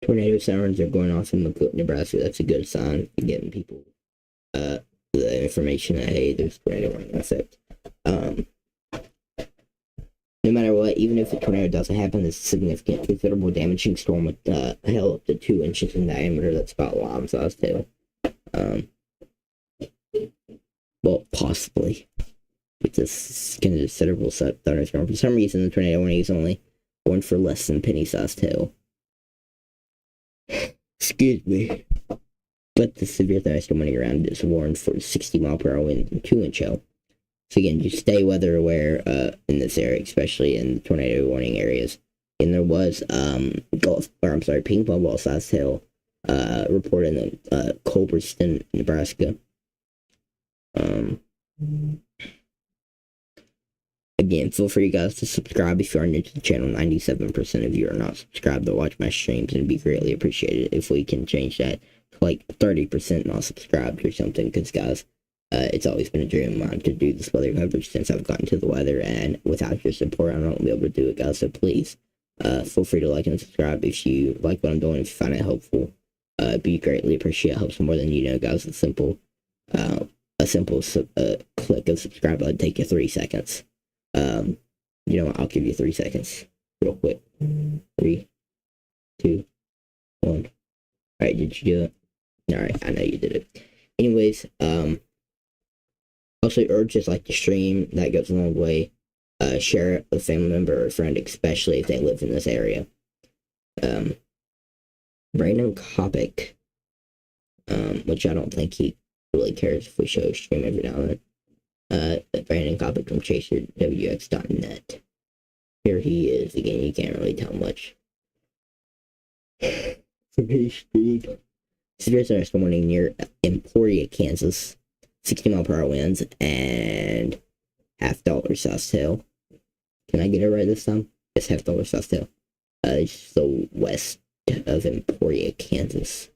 Tornado sirens are going off in McCook, Nebraska. That's a good sign for getting people the information that, hey, there's tornado warning effect. No matter what, even if a tornado doesn't happen, it's a significant, considerable damaging storm with hail up to 2 inches in diameter. That's about lime-sized hail. Well, possibly. With this considerable thunderstorm. For some reason, the tornado warning is only warned for less than penny-sized hail. Excuse me. But the severe thunderstorm warning around is warned for 60-mile-per-hour wind and 2-inch hail. So again, just stay weather aware in this area, especially in the tornado warning areas. And there was ping pong ball sized hail reported in Culbertson, Nebraska. Again, feel free, guys, to subscribe if you are new to the channel. 97% of you are not subscribed to watch my streams, and it'd be greatly appreciated if we can change that to like 30% not subscribed or something. Because, guys, it's always been a dream of mine to do this weather coverage since I've gotten to the weather, and without your support, I won't be able to do it, guys. So please, feel free to like and subscribe if you like what I'm doing. If you find it helpful, be greatly appreciated. It helps more than you know, guys. A simple click of subscribe button take you 3 seconds. I'll give you 3 seconds real quick. 3, 2, 1. All right, did you do it? All right, I know you did it. Anyways, also urge just like the stream, that goes a long way. Share it with a family member or a friend, especially if they live in this area. Brandon Kopic, which I don't think he really cares if we show a stream every now and then. Brandon Kopic from ChaserWX.net. Here he is again. You can't really tell much from his stream. Severe thunderstorm warning near Emporia, Kansas. 60-mile-per-hour winds and $50 sized hail. Can I get it right this time? It's $50 sized hail. It's the west of Emporia, Kansas.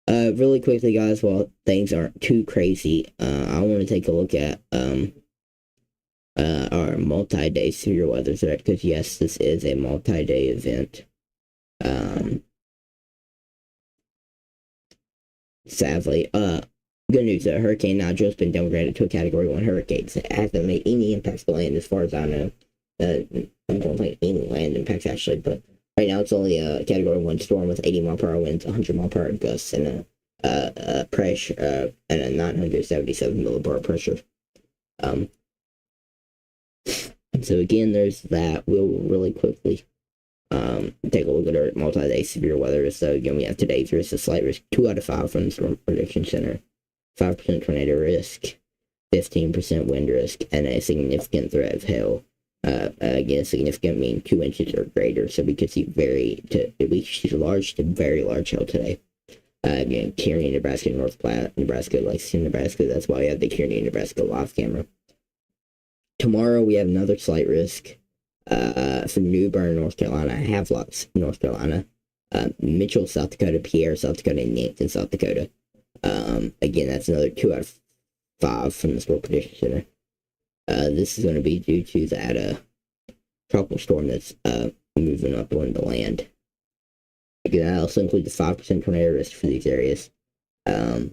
Really quickly, guys, while things aren't too crazy, I want to take a look at our multi-day severe weather threat, because yes, this is a multi-day event. Sadly, good news, Hurricane Nigel has been downgraded to a Category 1 hurricane. It hasn't made any impacts to land as far as I know. I don't think any land impacts, actually, but right now it's only a Category 1 storm with 80-mile-per-hour winds, 100-mile-per-hour gusts, and a pressure, and a 977 millibar pressure. So again, there's that. We'll really quickly take a look at our multi-day severe weather. So again, we have today's risk, a slight risk, 2 out of 5 from the Storm Prediction Center, 5% tornado risk, 15% wind risk, and a significant threat of hail. Again, significant mean 2 inches or greater, so we could see large to very large hail today. Again, Kearney, Nebraska, North Platte, Nebraska, Lexington, Nebraska. That's why we have the Kearney, Nebraska live camera. Tomorrow we have another slight risk from New Bern, North Carolina, Havelocks, North Carolina, Mitchell, South Dakota, Pierre, South Dakota, and Yankton, South Dakota. Again, that's another 2 out of 5 from the Storm Prediction Center. This is going to be due to that tropical storm that's moving up on the land. Again, that also includes the 5% tornado risk for these areas. So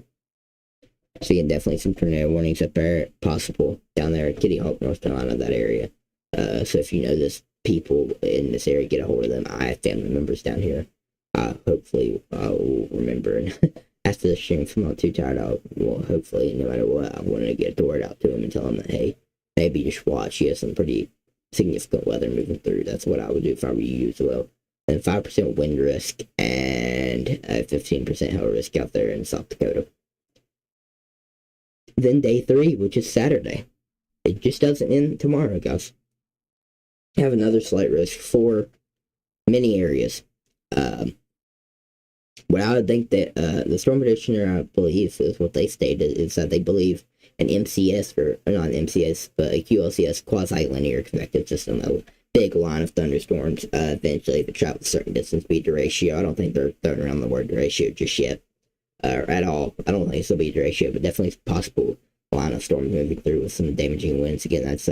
again, definitely some tornado warnings up there, possible down there at Kitty Hawk, North Carolina, that area. So if you know this, people in this area, get a hold of them. I have family members down here. Hopefully I'll remember, and after the stream, if I'm not too tired, hopefully, no matter what, I want to get the word out to them and tell them that, hey, maybe just watch. You have some pretty significant weather moving through. That's what I would do if I were you as well. And 5% wind risk and 15% hail risk out there in South Dakota. Then day 3, which is Saturday. It just doesn't end tomorrow, guys. Have another slight risk for many areas. What I would think that the Storm Prediction, I believe, is what they stated, is that they believe an MCS, or not an MCS, but a QLCS, quasi-linear convective system, a big line of thunderstorms, eventually, if it travels a certain distance, be derecho. I don't think they're throwing around the word derecho just yet, or at all. I don't think it's will be derecho, but definitely possible line of storms moving through with some damaging winds. Again, that's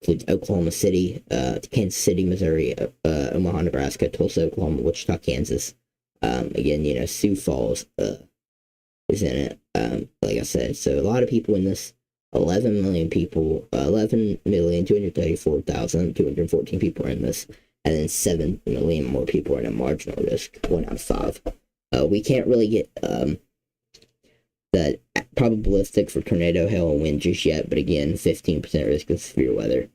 includes Oklahoma City, Kansas City, Missouri, Omaha, Nebraska, Tulsa, Oklahoma, Wichita, Kansas. Again, Sioux Falls is in it. Like I said, so a lot of people in this. 11 million people, 11,234,214 people are in this, and then 7 million more people are in a marginal risk, 1 out of 5. We can't really get the probabilistic for tornado, hail, and wind just yet, but again, 15% risk of severe weather,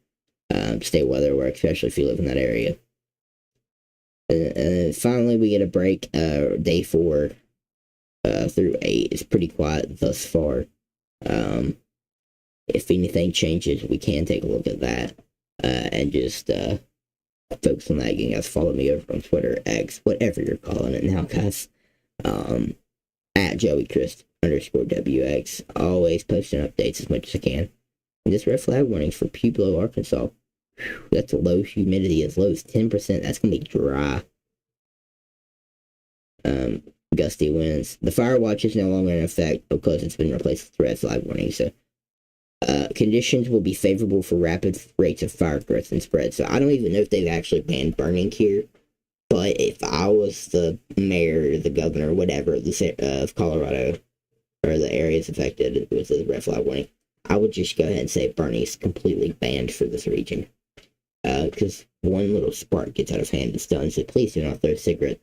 state weather work, especially if you live in that area. And finally, we get a break. Day 4 through 8 is pretty quiet thus far. If anything changes, we can take a look at that and just focus on that. Again, guys, follow me over on Twitter, X, whatever you're calling it now, guys. At JoeyChrist_WX. Always posting updates as much as I can. And just red flag warnings for Pueblo, Arkansas. That's a low humidity, as low as 10%. That's going to be dry. Gusty winds. The fire watch is no longer in effect because it's been replaced with red flag warning. So conditions will be favorable for rapid rates of fire growth and spread. So I don't even know if they've actually banned burning here. But if I was the mayor, the governor, whatever, of Colorado, or the areas affected with the red flag warning, I would just go ahead and say burning is completely banned for this region. Because one little spark gets out of hand, it's done. So please do not throw cigarette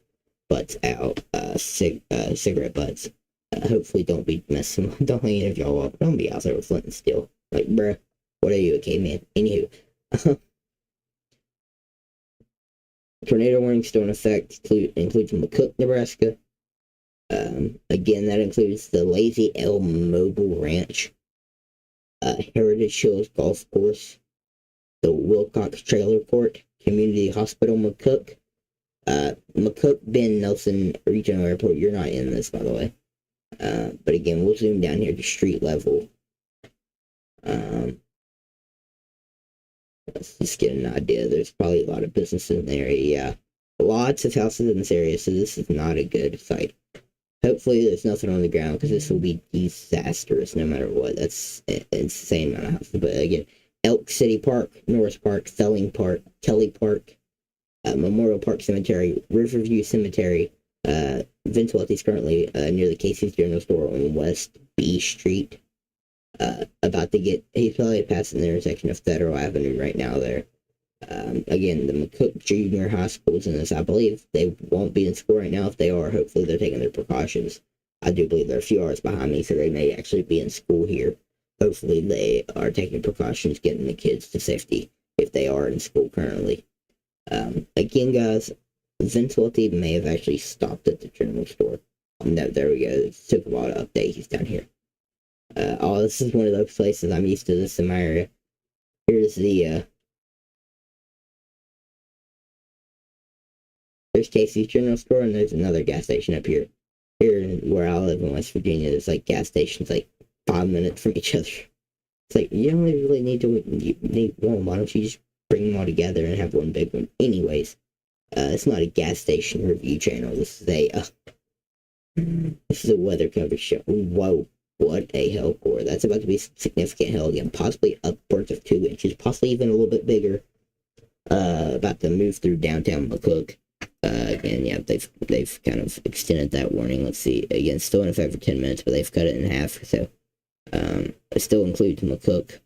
butts out. Cigarette butts. Hopefully don't be messing, don't any of y'all up. Don't be out there with flint and steel. Like, bruh, what are you, a caveman? Anywho. Tornado warning still in effect, includes McCook, Nebraska. Again, that includes the Lazy L Mobile Ranch, Heritage Hills Golf Course, the Wilcox Trailer Court, Community Hospital McCook, McCook Ben Nelson Regional Airport. You're not in this, by the way. But again, we'll zoom down here to street level. Let's just get an idea. There's probably a lot of businesses in the area. Yeah, lots of houses in this area, so this is not a good site. Hopefully there's nothing on the ground, because this will be disastrous no matter what. That's an insane amount of houses. But again, Elk City Park, Norris Park, Felling Park, Kelly Park, Memorial Park Cemetery, Riverview Cemetery. Vincelotti is currently near the Casey's General Store on West B Street. He's probably passing the intersection of Federal Avenue right now there. Again, the McCook Junior High School is in this. I believe they won't be in school right now. If they are, hopefully they're taking their precautions. I do believe they're a few hours behind me, so they may actually be in school here. Hopefully they are taking precautions, getting the kids to safety if they are in school currently. Again, guys, Vincelotti may have actually stopped at the general store. No, there we go. It took a while to update. He's down here. Oh, this is one of those places I'm used to this in my area. Here's the, there's Casey's General Store, and there's another gas station up here. Here, where I live in West Virginia, there's like gas stations like 5 minutes from each other. It's like, you don't really need to need one. Why don't you just bring them all together and have one big one? Anyways, it's not a gas station review channel. This is a weather coverage show. Whoa, what a hellcore. That's about to be significant hail again, possibly upwards of 2 inches, possibly even a little bit bigger. About to move through downtown McCook. Again, yeah, they've kind of extended that warning. Let's see. Again, still in effect for 10 minutes, but they've cut it in half. So, it still includes McCook.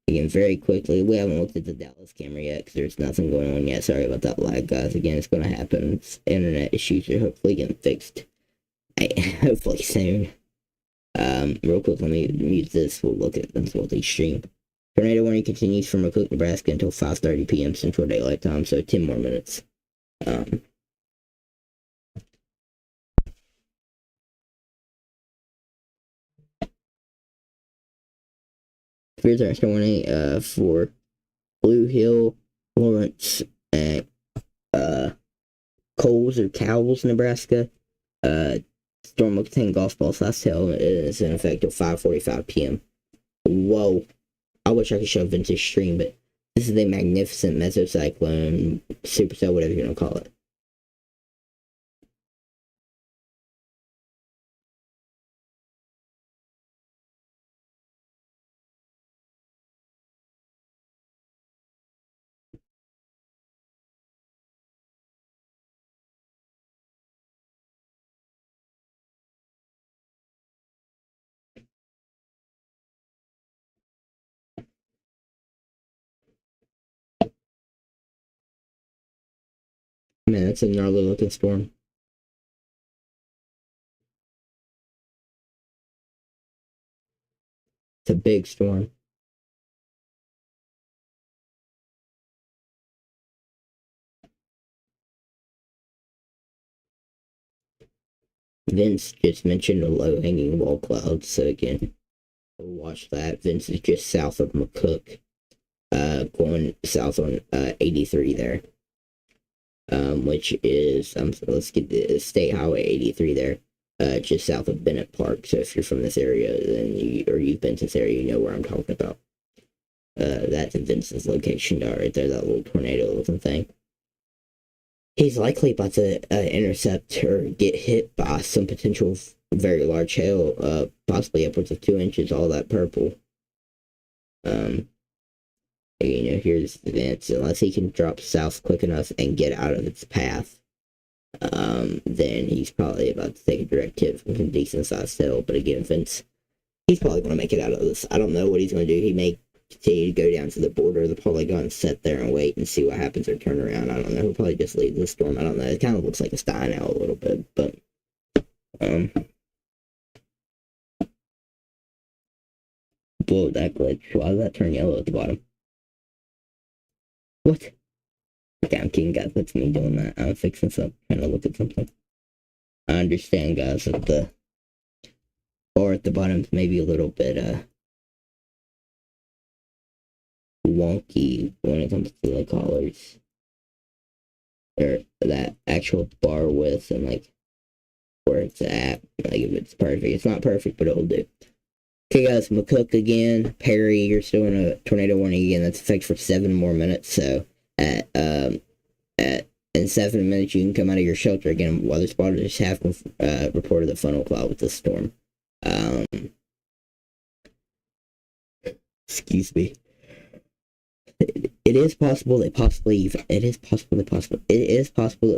Again, very quickly, we haven't looked at the Dallas camera yet because there's nothing going on yet. Sorry about that lag, guys. Again, it's going to happen. Internet issues are hopefully getting fixed. Hopefully soon. Real quick, let me mute this. We'll look at this with the stream. Tornado warning continues from McCook, Nebraska until 5:30 p.m. Central Daylight Time, so 10 more minutes. Here's our warning for Blue Hill, Lawrence, and Coles or Cowles, Nebraska. Storm will contain golf balls. Last tail is in effect till 5:45 p.m. Whoa. I wish I could show Vince's stream, but this is a magnificent mesocyclone, supercell, whatever you want to call it. Man, that's a gnarly looking storm. It's a big storm. Vince just mentioned a low hanging wall cloud, so again, we'll watch that. Vince is just south of McCook, going south on 83 there, which is let's get the State Highway 83 there, just south of Bennett Park. So if you're from this area, then you've been to this area, you know where I'm talking about. That's Vince's location right there, that little tornado looking thing. He's likely about to intercept or get hit by some potential very large hail, possibly upwards of 2 inches, all that purple. Here's Vince. Unless he can drop south quick enough and get out of its path, then he's probably about to take a direct hit from some decent sized hail. But again, Vince, he's probably going to make it out of this. I don't know what he's going to do. He may continue to go down to the border of the polygon, sit there and wait and see what happens, or turn around. I don't know. He'll probably just leave the storm. I don't know. It kind of looks like a Stein now a little bit, but blow that glitch. Why did that turn yellow at the bottom? What? Damn, King, guys, that's me doing that. I'm fixing something, trying to look at something. I understand, guys, that the bar at the bottom is maybe a little bit wonky when it comes to the colors, or that actual bar width and like where it's at. Like if it's perfect, it's not perfect, but it'll do. Okay, guys, McCook again. Perry, you're still in a tornado warning again. That's effective for 7 more minutes. So in 7 minutes you can come out of your shelter again. Weather spotters have reported the funnel cloud with the storm. Excuse me. It is possible that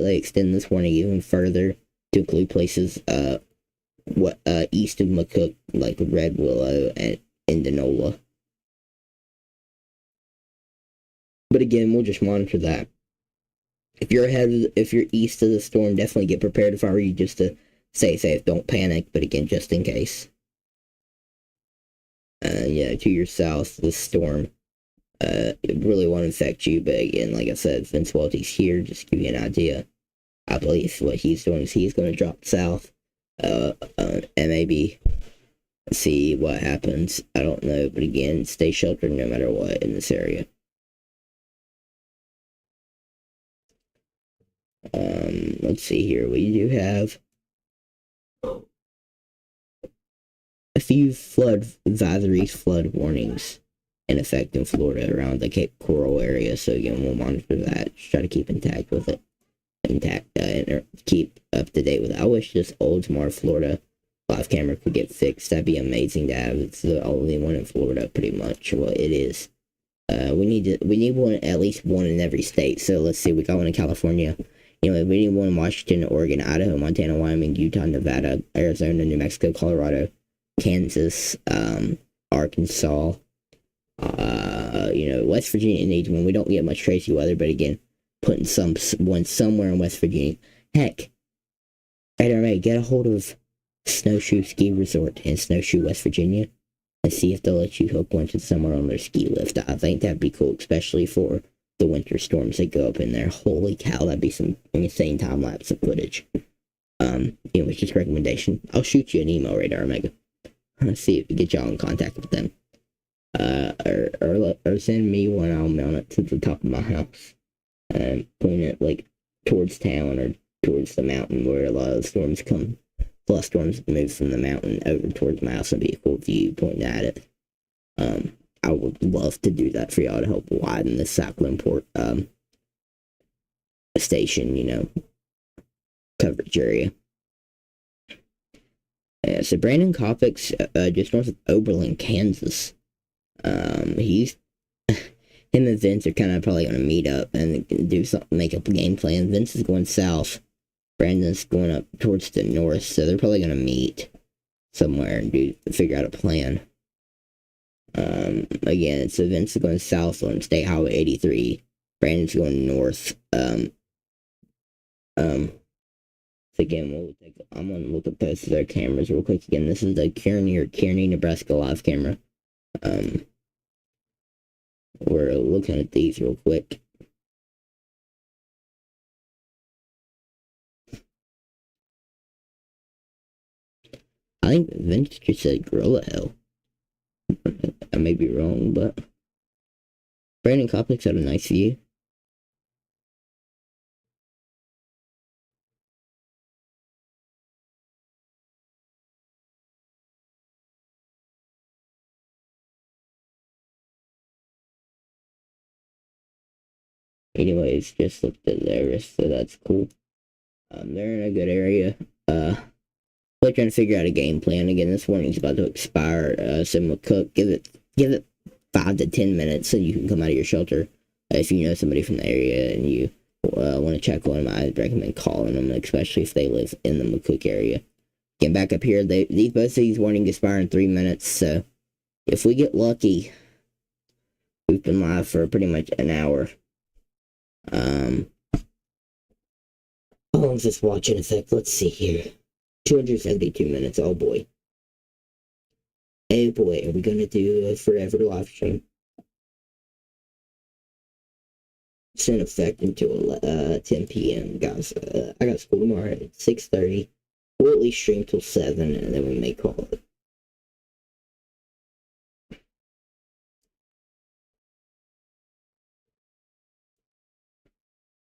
they extend this warning even further to include places east of McCook, like Red Willow and Indianola. But again, we'll just monitor that. If you're east of the storm, definitely get prepared. If I were you, just to stay safe, don't panic. But again, just in case. To your south, the storm it really won't affect you. But again, like I said, Vince Welty's here. Just to give you an idea. I believe what he's doing is he's going to drop south, and maybe see what happens. I don't know, but again, stay sheltered no matter what in this area. Let's see here. We do have a few flood advisories, flood warnings in effect in Florida around the Cape Coral area. So again, we'll monitor that. Just try to keep intact with it, and keep up to date with it. I wish this Oldsmar, Florida live camera could get fixed. That'd be amazing to have. It's the only one in Florida, pretty much. Well, it is. We need one, at least one in every state. So let's see, we got one in California. We need one in Washington, Oregon, Idaho, Montana, Wyoming, Utah, Nevada, Arizona, New Mexico, Colorado, Kansas, Arkansas. West Virginia needs one. We don't get much Tracy weather, but again, putting one somewhere in West Virginia. Heck, ARMA, get a hold of Snowshoe Ski Resort in Snowshoe, West Virginia, and see if they'll let you hook one to somewhere on their ski lift. I think that'd be cool, especially for the winter storms that go up in there. Holy cow, that'd be some insane time lapse of footage. It's just a recommendation. I'll shoot you an email, Radar Omega. See if we get y'all in contact with them. Or send me one. I'll mount it to the top of my house and point it like towards town or towards the mountain where a lot of storms come. Plus, storms move from the mountain over towards my house and be a cool view pointing at it. I would love to do that for y'all to help widen the cyclone port station, coverage area. So Brandon Kopix, just north of Oberlin, Kansas. Him and Vince are kind of probably going to meet up and do something, make up a game plan. Vince is going south. Brandon's going up towards the north, so they're probably going to meet somewhere and figure out a plan. Again, so Vince is going south on State Highway 83. Brandon's going north. So again, I'm going to look at both of their cameras real quick. Again, this is the Kearney, Nebraska live camera. We're looking at these real quick. I think Vince just said Gorilla Hill. I may be wrong, but Brandon Kopix had a nice view. Anyways, just looked at theirs, so that's cool. They're in a good area. We're trying to figure out a game plan. Again, this warning's about to expire. So McCook, give it 5 to 10 minutes so you can come out of your shelter. If you know somebody from the area and you want to check on them, I'd recommend calling them, especially if they live in the McCook area. Getting back up here, both of these warnings expire in 3 minutes. So if we get lucky, we've been live for pretty much an hour. How long is this watch in effect? Let's see here. 272 minutes. Oh boy. Oh boy, are we gonna do a forever live stream? It's in effect until 10 p.m. guys. I got school tomorrow at 6:30. We'll at least stream till 7 and then we may call it.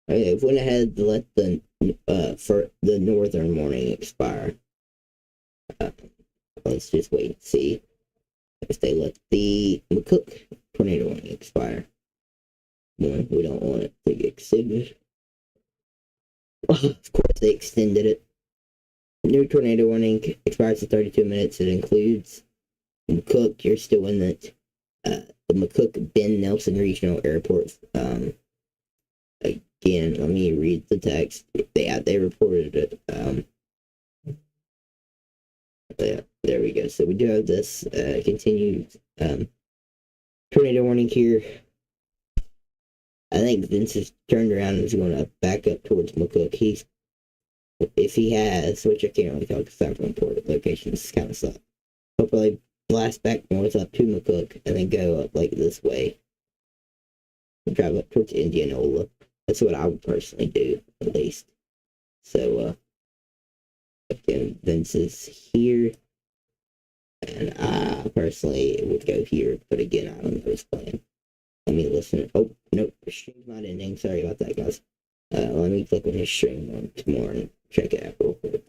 Okay, I've went ahead to let for the northern warning expire. Let's just wait and see if they let the McCook tornado warning expire. No, we don't want it to get extended. Of course, they extended it. New tornado warning expires in 32 minutes. It includes McCook. You're still in the McCook Ben Nelson Regional Airport. Again, let me read the text. They reported it. Yeah, there we go. So we do have this continued tornado warning here. I think Vince has turned around and is going to back up towards McCook. If he has, which I can't really tell because I'm from port locations, kind of suck. He'll probably blast back north up to McCook and then go up like this way. And drive up towards Indianola. That's what I would personally do, at least. So, again, Vince is here. and I personally would go here, but again, I don't know who's playing. Let me listen. Oh, nope, the stream's not ending. Sorry about that, guys. Let me click on his stream once more and check it out real quick.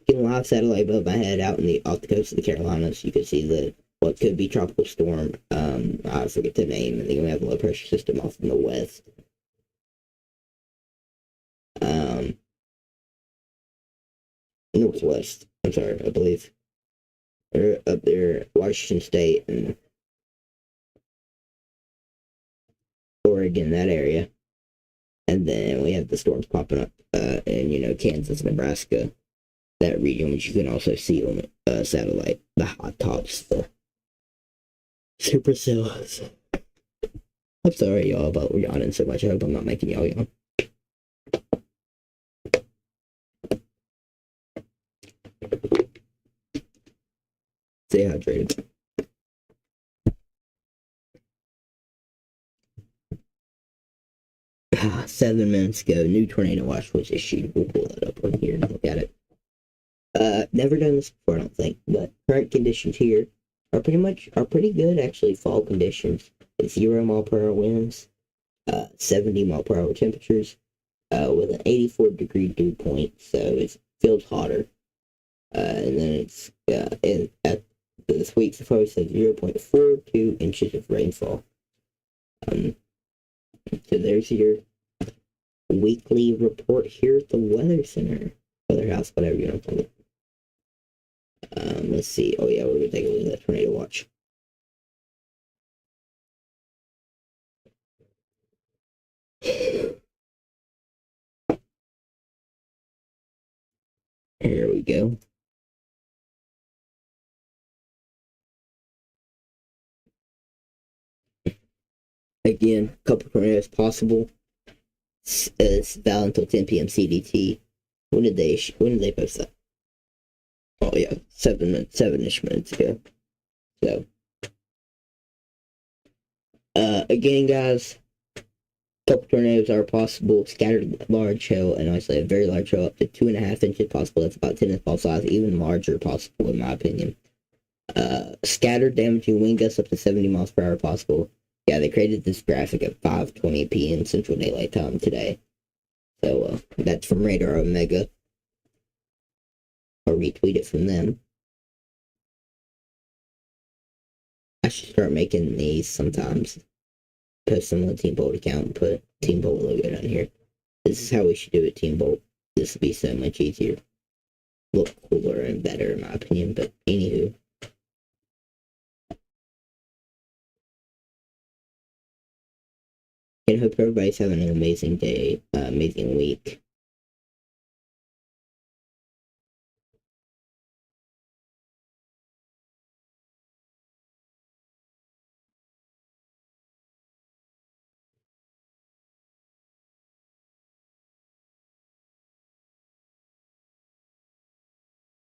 Getting live satellite above my head out off the coast of the Carolinas. You can see what could be tropical storm. I forget the name, and then we have a low pressure system off in the west. Northwest. I'm sorry, I believe. They're up there, Washington State and Oregon, that area. And then we have the storms popping up in, Kansas, Nebraska, that region, which you can also see on satellite. The hot tops, the supercells. I'm sorry, y'all, about yawning so much. I hope I'm not making y'all yawn. Stay hydrated. Ah, 7 minutes ago, new tornado watch was issued. We'll pull that up on here and look at it. Never done this before, I don't think, but current conditions here are pretty good, actually. Fall conditions. It's 0 mile per hour winds, 70 mile per hour temperatures, with an 84 degree dew point, so it feels hotter. And then it's at this week's supposed to have 0.42 inches of rainfall. So there's your weekly report here at the Weather Center, Weather House, whatever you want to call it. Let's see. Oh yeah, we're gonna take a look at that tornado watch. Here we go. Again, a couple tornadoes possible. It's valid until 10 p.m. CDT. When did they post that? Oh yeah, 7-ish minutes ago. So, again, guys, couple tornadoes are possible. Scattered large hail and isolated very large hail up to 2.5 inches possible. That's about 10 ball size, even larger possible in my opinion. Scattered damaging wind gusts up to 70 miles per hour possible. Yeah, they created this graphic at 5:20 p.m. Central Daylight Time today. So that's from Radar Omega. I'll retweet it from them. I should start making these sometimes. Post them on the Team Bolt account and put Team Bolt logo down here. This is how we should do it, Team Bolt. This would be so much easier. Look cooler and better in my opinion, but anywho. And hope everybody's having an amazing day, amazing week.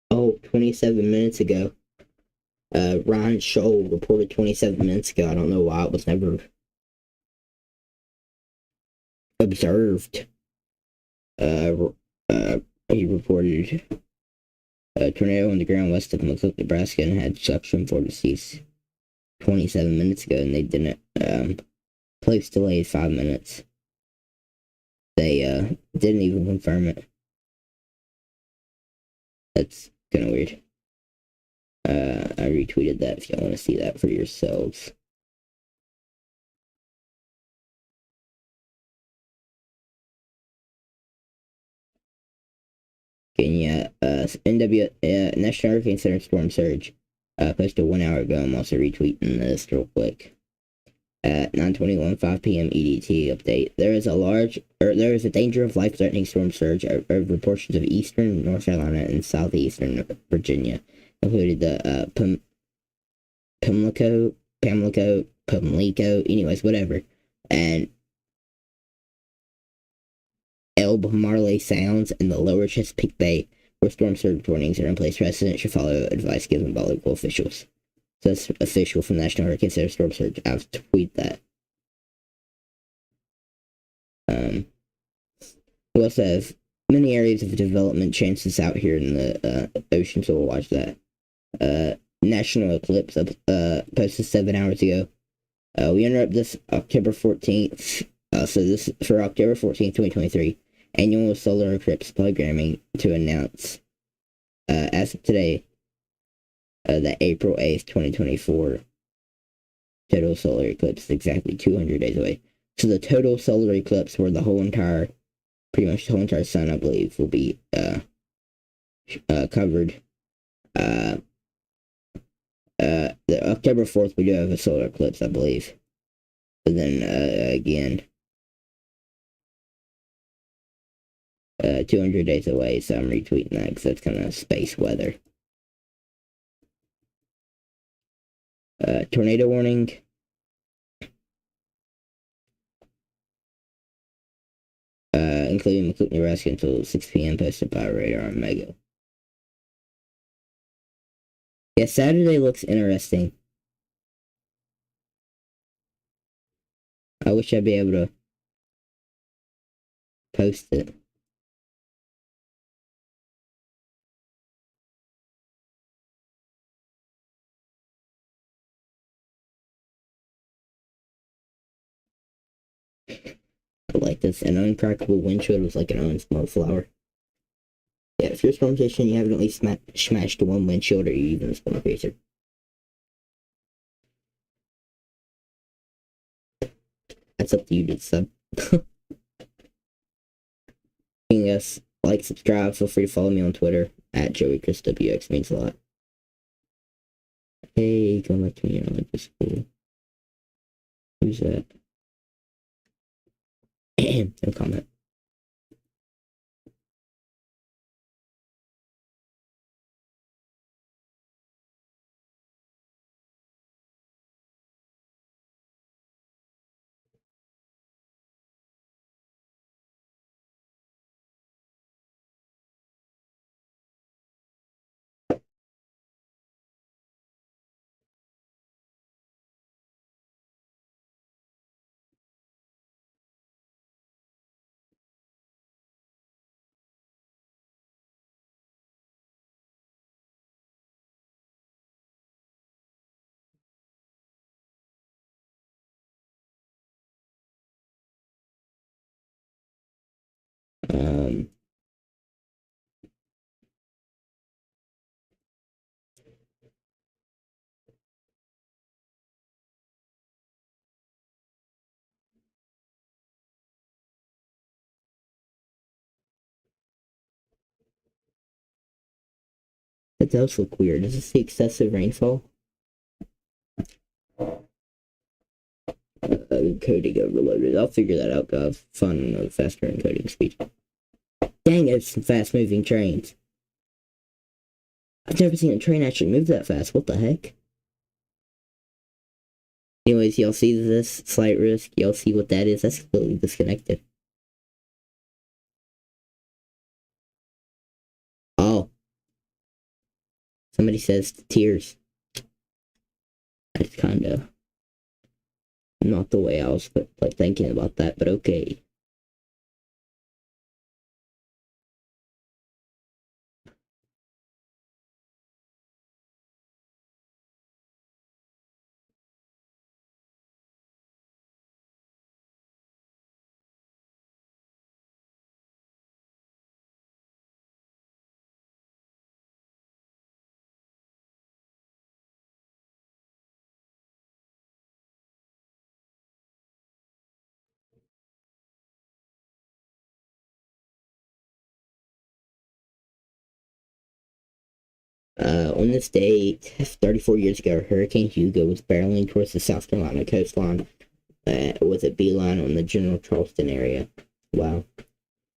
Oh, 27 minutes ago. Ryan Scholl reported 27 minutes ago. I don't know why it was never observed. He reported a tornado on the ground west of McCook, Nebraska, and had suction vortices 27 minutes ago, and they didn't. Place delayed 5 minutes. They didn't even confirm it. That's kind of weird. I retweeted that if y'all want to see that for yourselves. Kenya, National Hurricane Center storm surge, posted 1 hour ago. I'm also retweeting this real quick. At 9:21, 5 p.m. EDT update. There is a danger of life-threatening storm surge over portions of eastern North Carolina and southeastern Virginia, including the Pamlico, anyways, whatever, and Elbe Marley Sounds in the lower Chesapeake Bay, where storm surge warnings are in place. Residents should follow advice given by local officials. So that's official from National Hurricane Center storm surge. I've tweeted that. We also have many areas of development chances out here in the ocean, so we'll watch that. national eclipse posted 7 hours ago. We interrupt this October 14th. So this for October 14th, 2023, annual solar eclipse programming to announce, as of today, that April 8th, 2024, total solar eclipse is exactly 200 days away. So the total solar eclipse, where pretty much the whole entire sun, I believe, will be covered. The October 4th, we do have a solar eclipse, I believe. But then, again, 200 days away, so I'm retweeting that because that's kind of space weather. Tornado warning. Including McCook, Nebraska until 6 p.m. posted by radar on Mega. Yeah, Saturday looks interesting. I wish I'd be able to post it. I like this. An uncrackable windshield was like an unsmoked flower. Yeah, if you're a storm station, you haven't at least smashed one windshield, or you even a storm chaser. That's up to you to sub. Yes, like, subscribe, feel free to follow me on Twitter at JoeyChrisWX, means a lot. Hey, going back to me, elementary school. Who's that? No comment. That does look weird. Is this the excessive rainfall? Coding overloaded. I'll figure that out, Gov. Fun of faster encoding speed. Dang, it's some fast moving trains. I've never seen a train actually move that fast. What the heck? Anyways, y'all see this slight risk? Y'all see what that is? That's completely disconnected. Oh. Somebody says tears. That's kinda not the way I was like thinking about that, but okay. On this date, 34 years ago, Hurricane Hugo was barreling towards the South Carolina coastline with a beeline on the general Charleston area. Wow.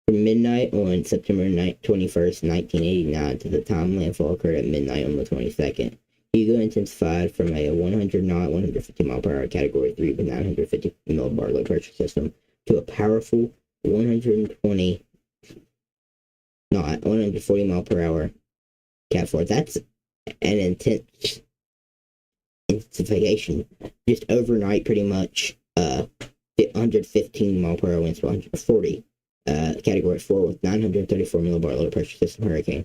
From midnight on September 21st, 1989 to the time landfall occurred at midnight on the 22nd, Hugo intensified from a 100-knot, 150-mile-per-hour Category 3 with 950 millibar low pressure system to a powerful 120-knot, 140-mile-per-hour Cat 4. That's an intense intensification. Just overnight, pretty much, 115 mile per hour winds to 140. Category 4 with 934 millibar low pressure system hurricane.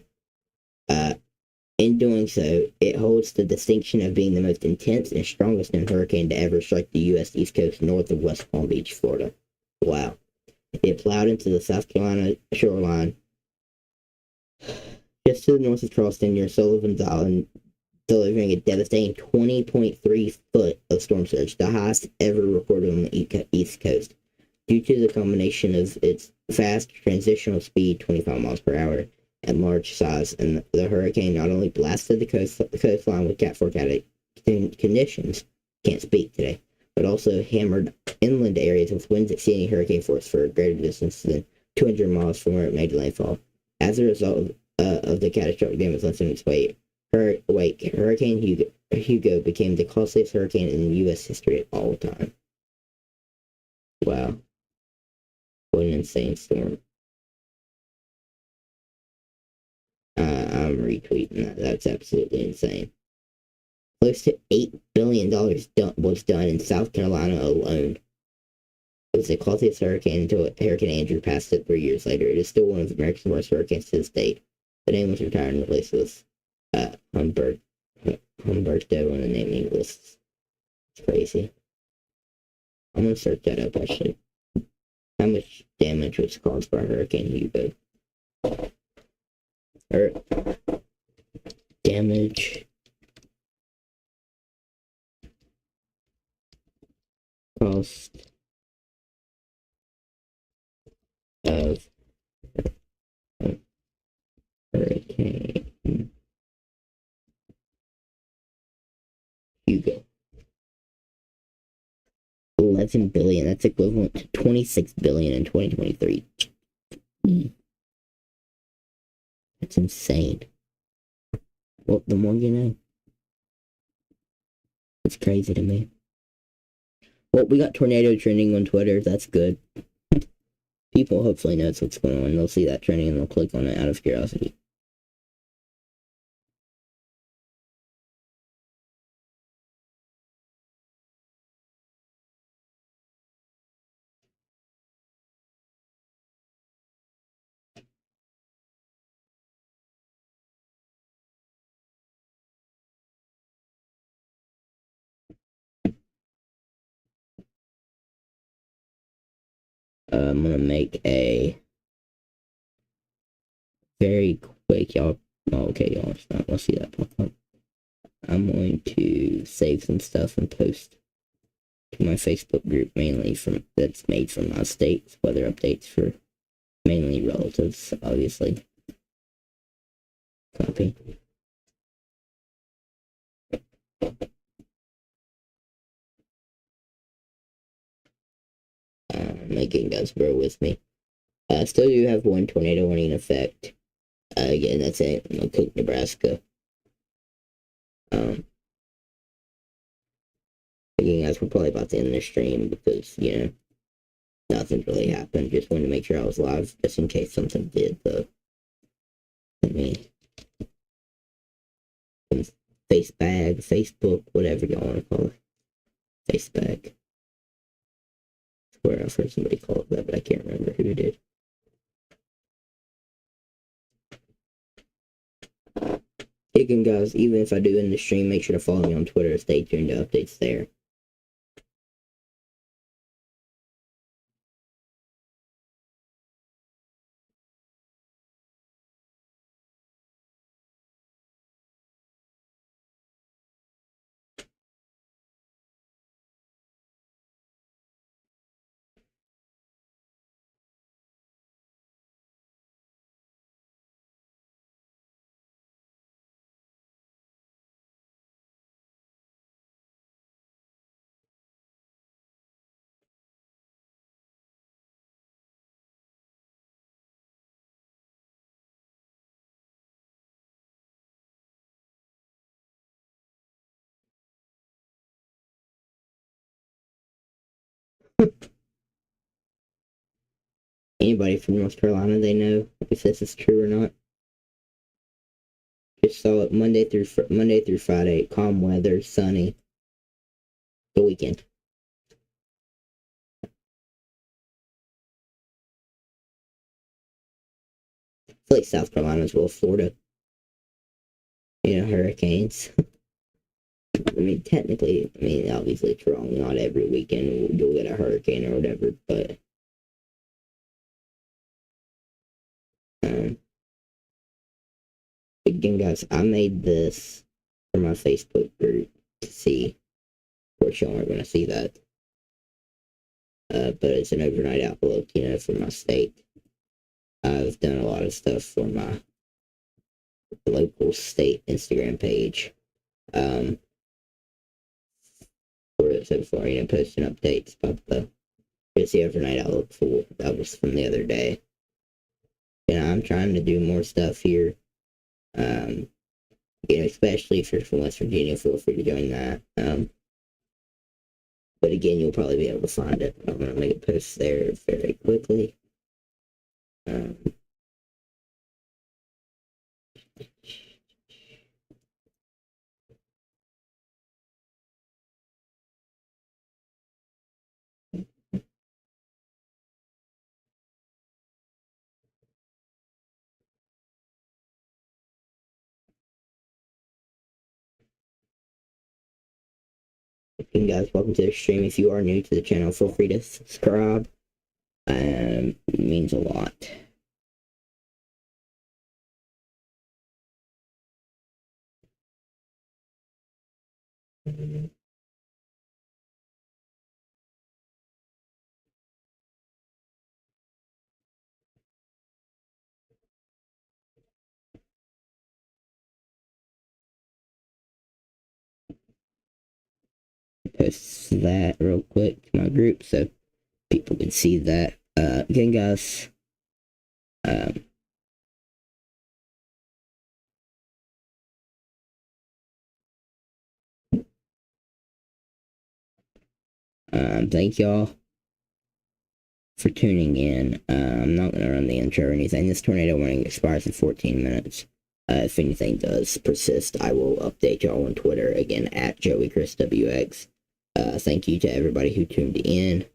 In doing so, it holds the distinction of being the most intense and strongest known hurricane to ever strike the U.S. East Coast north of West Palm Beach, Florida. Wow. It plowed into the South Carolina shoreline just to the north of Charleston near Sullivan's Island, delivering a devastating 20.3 foot of storm surge, the highest ever recorded on the East Coast. Due to the combination of its fast transitional speed, 25 miles per hour, and large size, and the hurricane not only blasted the coastline with Cat 4 conditions, can't speak today, but also hammered inland areas with winds exceeding hurricane force for a greater distance than 200 miles from where it made landfall. As a result of the catastrophic damage left in its wake, Hurricane Hugo became the costliest hurricane in U.S. history of all time. Wow. What an insane storm. I'm retweeting that. That's absolutely insane. Close to $8 billion was done in South Carolina alone. It was the costliest hurricane until Hurricane Andrew passed it 3 years later. It is still one of America's worst hurricanes to this date. The name was retired and replaced with Humberto on the naming lists. It's crazy. I'm gonna search that up actually. How much damage was caused by Hurricane Hugo? Or damage cost of Hurricane Hugo. 11 billion. That's equivalent to 26 billion in 2023. That's insane. Well, the more you know. It's crazy to me. Well, we got tornado trending on Twitter. That's good. People hopefully knows what's going on. They'll see that trending and they'll click on it out of curiosity. I'm gonna make a very quick, y'all. Oh, okay, y'all. It's not gonna see that pop up. I'm going to save some stuff and post to my Facebook group, mainly from that's made from my state's weather updates for mainly relatives, obviously. Copy. Again, guys, bear with me. Still do have one tornado warning effect. Again, that's in Cook, Nebraska. Again, guys, we're probably about to end the stream because, you know, nothing really happened. Just wanted to make sure I was live just in case something did, though. Let me. Face bag, Facebook, whatever y'all want to call it. Face bag. I swear I've heard somebody call it that, but I can't remember who did. Again, guys, even if I do end the stream, make sure to follow me on Twitter. Stay tuned to updates there. Anybody from North Carolina, they know if this is true or not. Just saw it Monday through Friday. Calm weather, sunny. The weekend. I feel like South Carolina as well, Florida. hurricanes. I mean, technically, obviously it's wrong. Not every weekend you'll get a hurricane or whatever, but again, guys, I made this for my Facebook group to see. Of course, y'all aren't going to see that, but it's an overnight outlook, for my state. I've done a lot of stuff for my local state Instagram page. So far, posting updates about the overnight outlook for that was from the other day. I'm trying to do more stuff here. Especially if you're from West Virginia, feel free to join that. But again, you'll probably be able to find it. I'm gonna make a post there very quickly. Again, guys, welcome to the stream. If you are new to the channel, feel free to subscribe. It means a lot. Post that real quick to my group so people can see that. Again, guys, thank y'all for tuning in. I'm not going to run the intro or anything. This tornado warning expires in 14 minutes. If anything does persist, I will update y'all on Twitter, again, at JoeyChrisWX. Thank you to everybody who tuned in.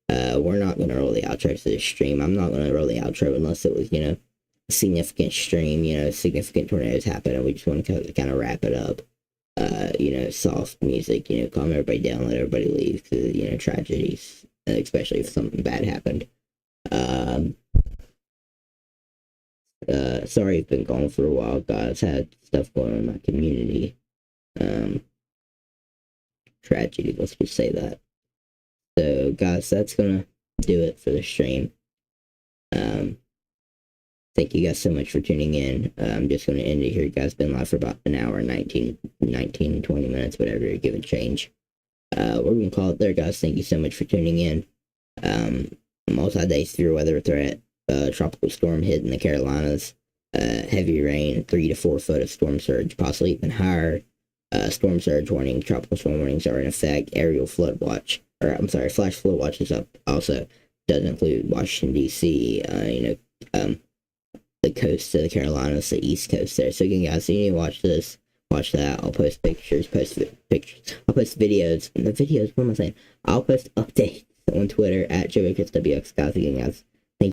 We're not going to roll the outro to this stream. I'm not going to roll the outro unless it was, a significant stream, significant tornadoes happen, and we just want to kind of wrap it up. Soft music, calm everybody down, let everybody leave, because, tragedies, especially if something bad happened. Sorry I've been gone for a while, guys. Had stuff going on in my community. Tragedy, let's just say that. So, guys, that's gonna do it for the stream. Thank you guys so much for tuning in. I'm just gonna end it here. You guys been live for about an hour, 19, 20 minutes, whatever, give and change. We're gonna call it there, guys. Thank you so much for tuning in. Multi-day severe weather threat. Tropical storm hitting the Carolinas. Heavy rain, 3 to 4 foot of storm surge, possibly even higher. Storm surge warning, tropical storm warnings are in effect. Aerial flood watch, flash flood watch is up. Also, does include Washington D.C. The coast of the Carolinas, the East Coast there. So again, guys, you need to watch this, watch that. I'll post pictures, I'll post videos. What am I saying? I'll post updates on Twitter at JoeyChrisWX. Guys, again, guys,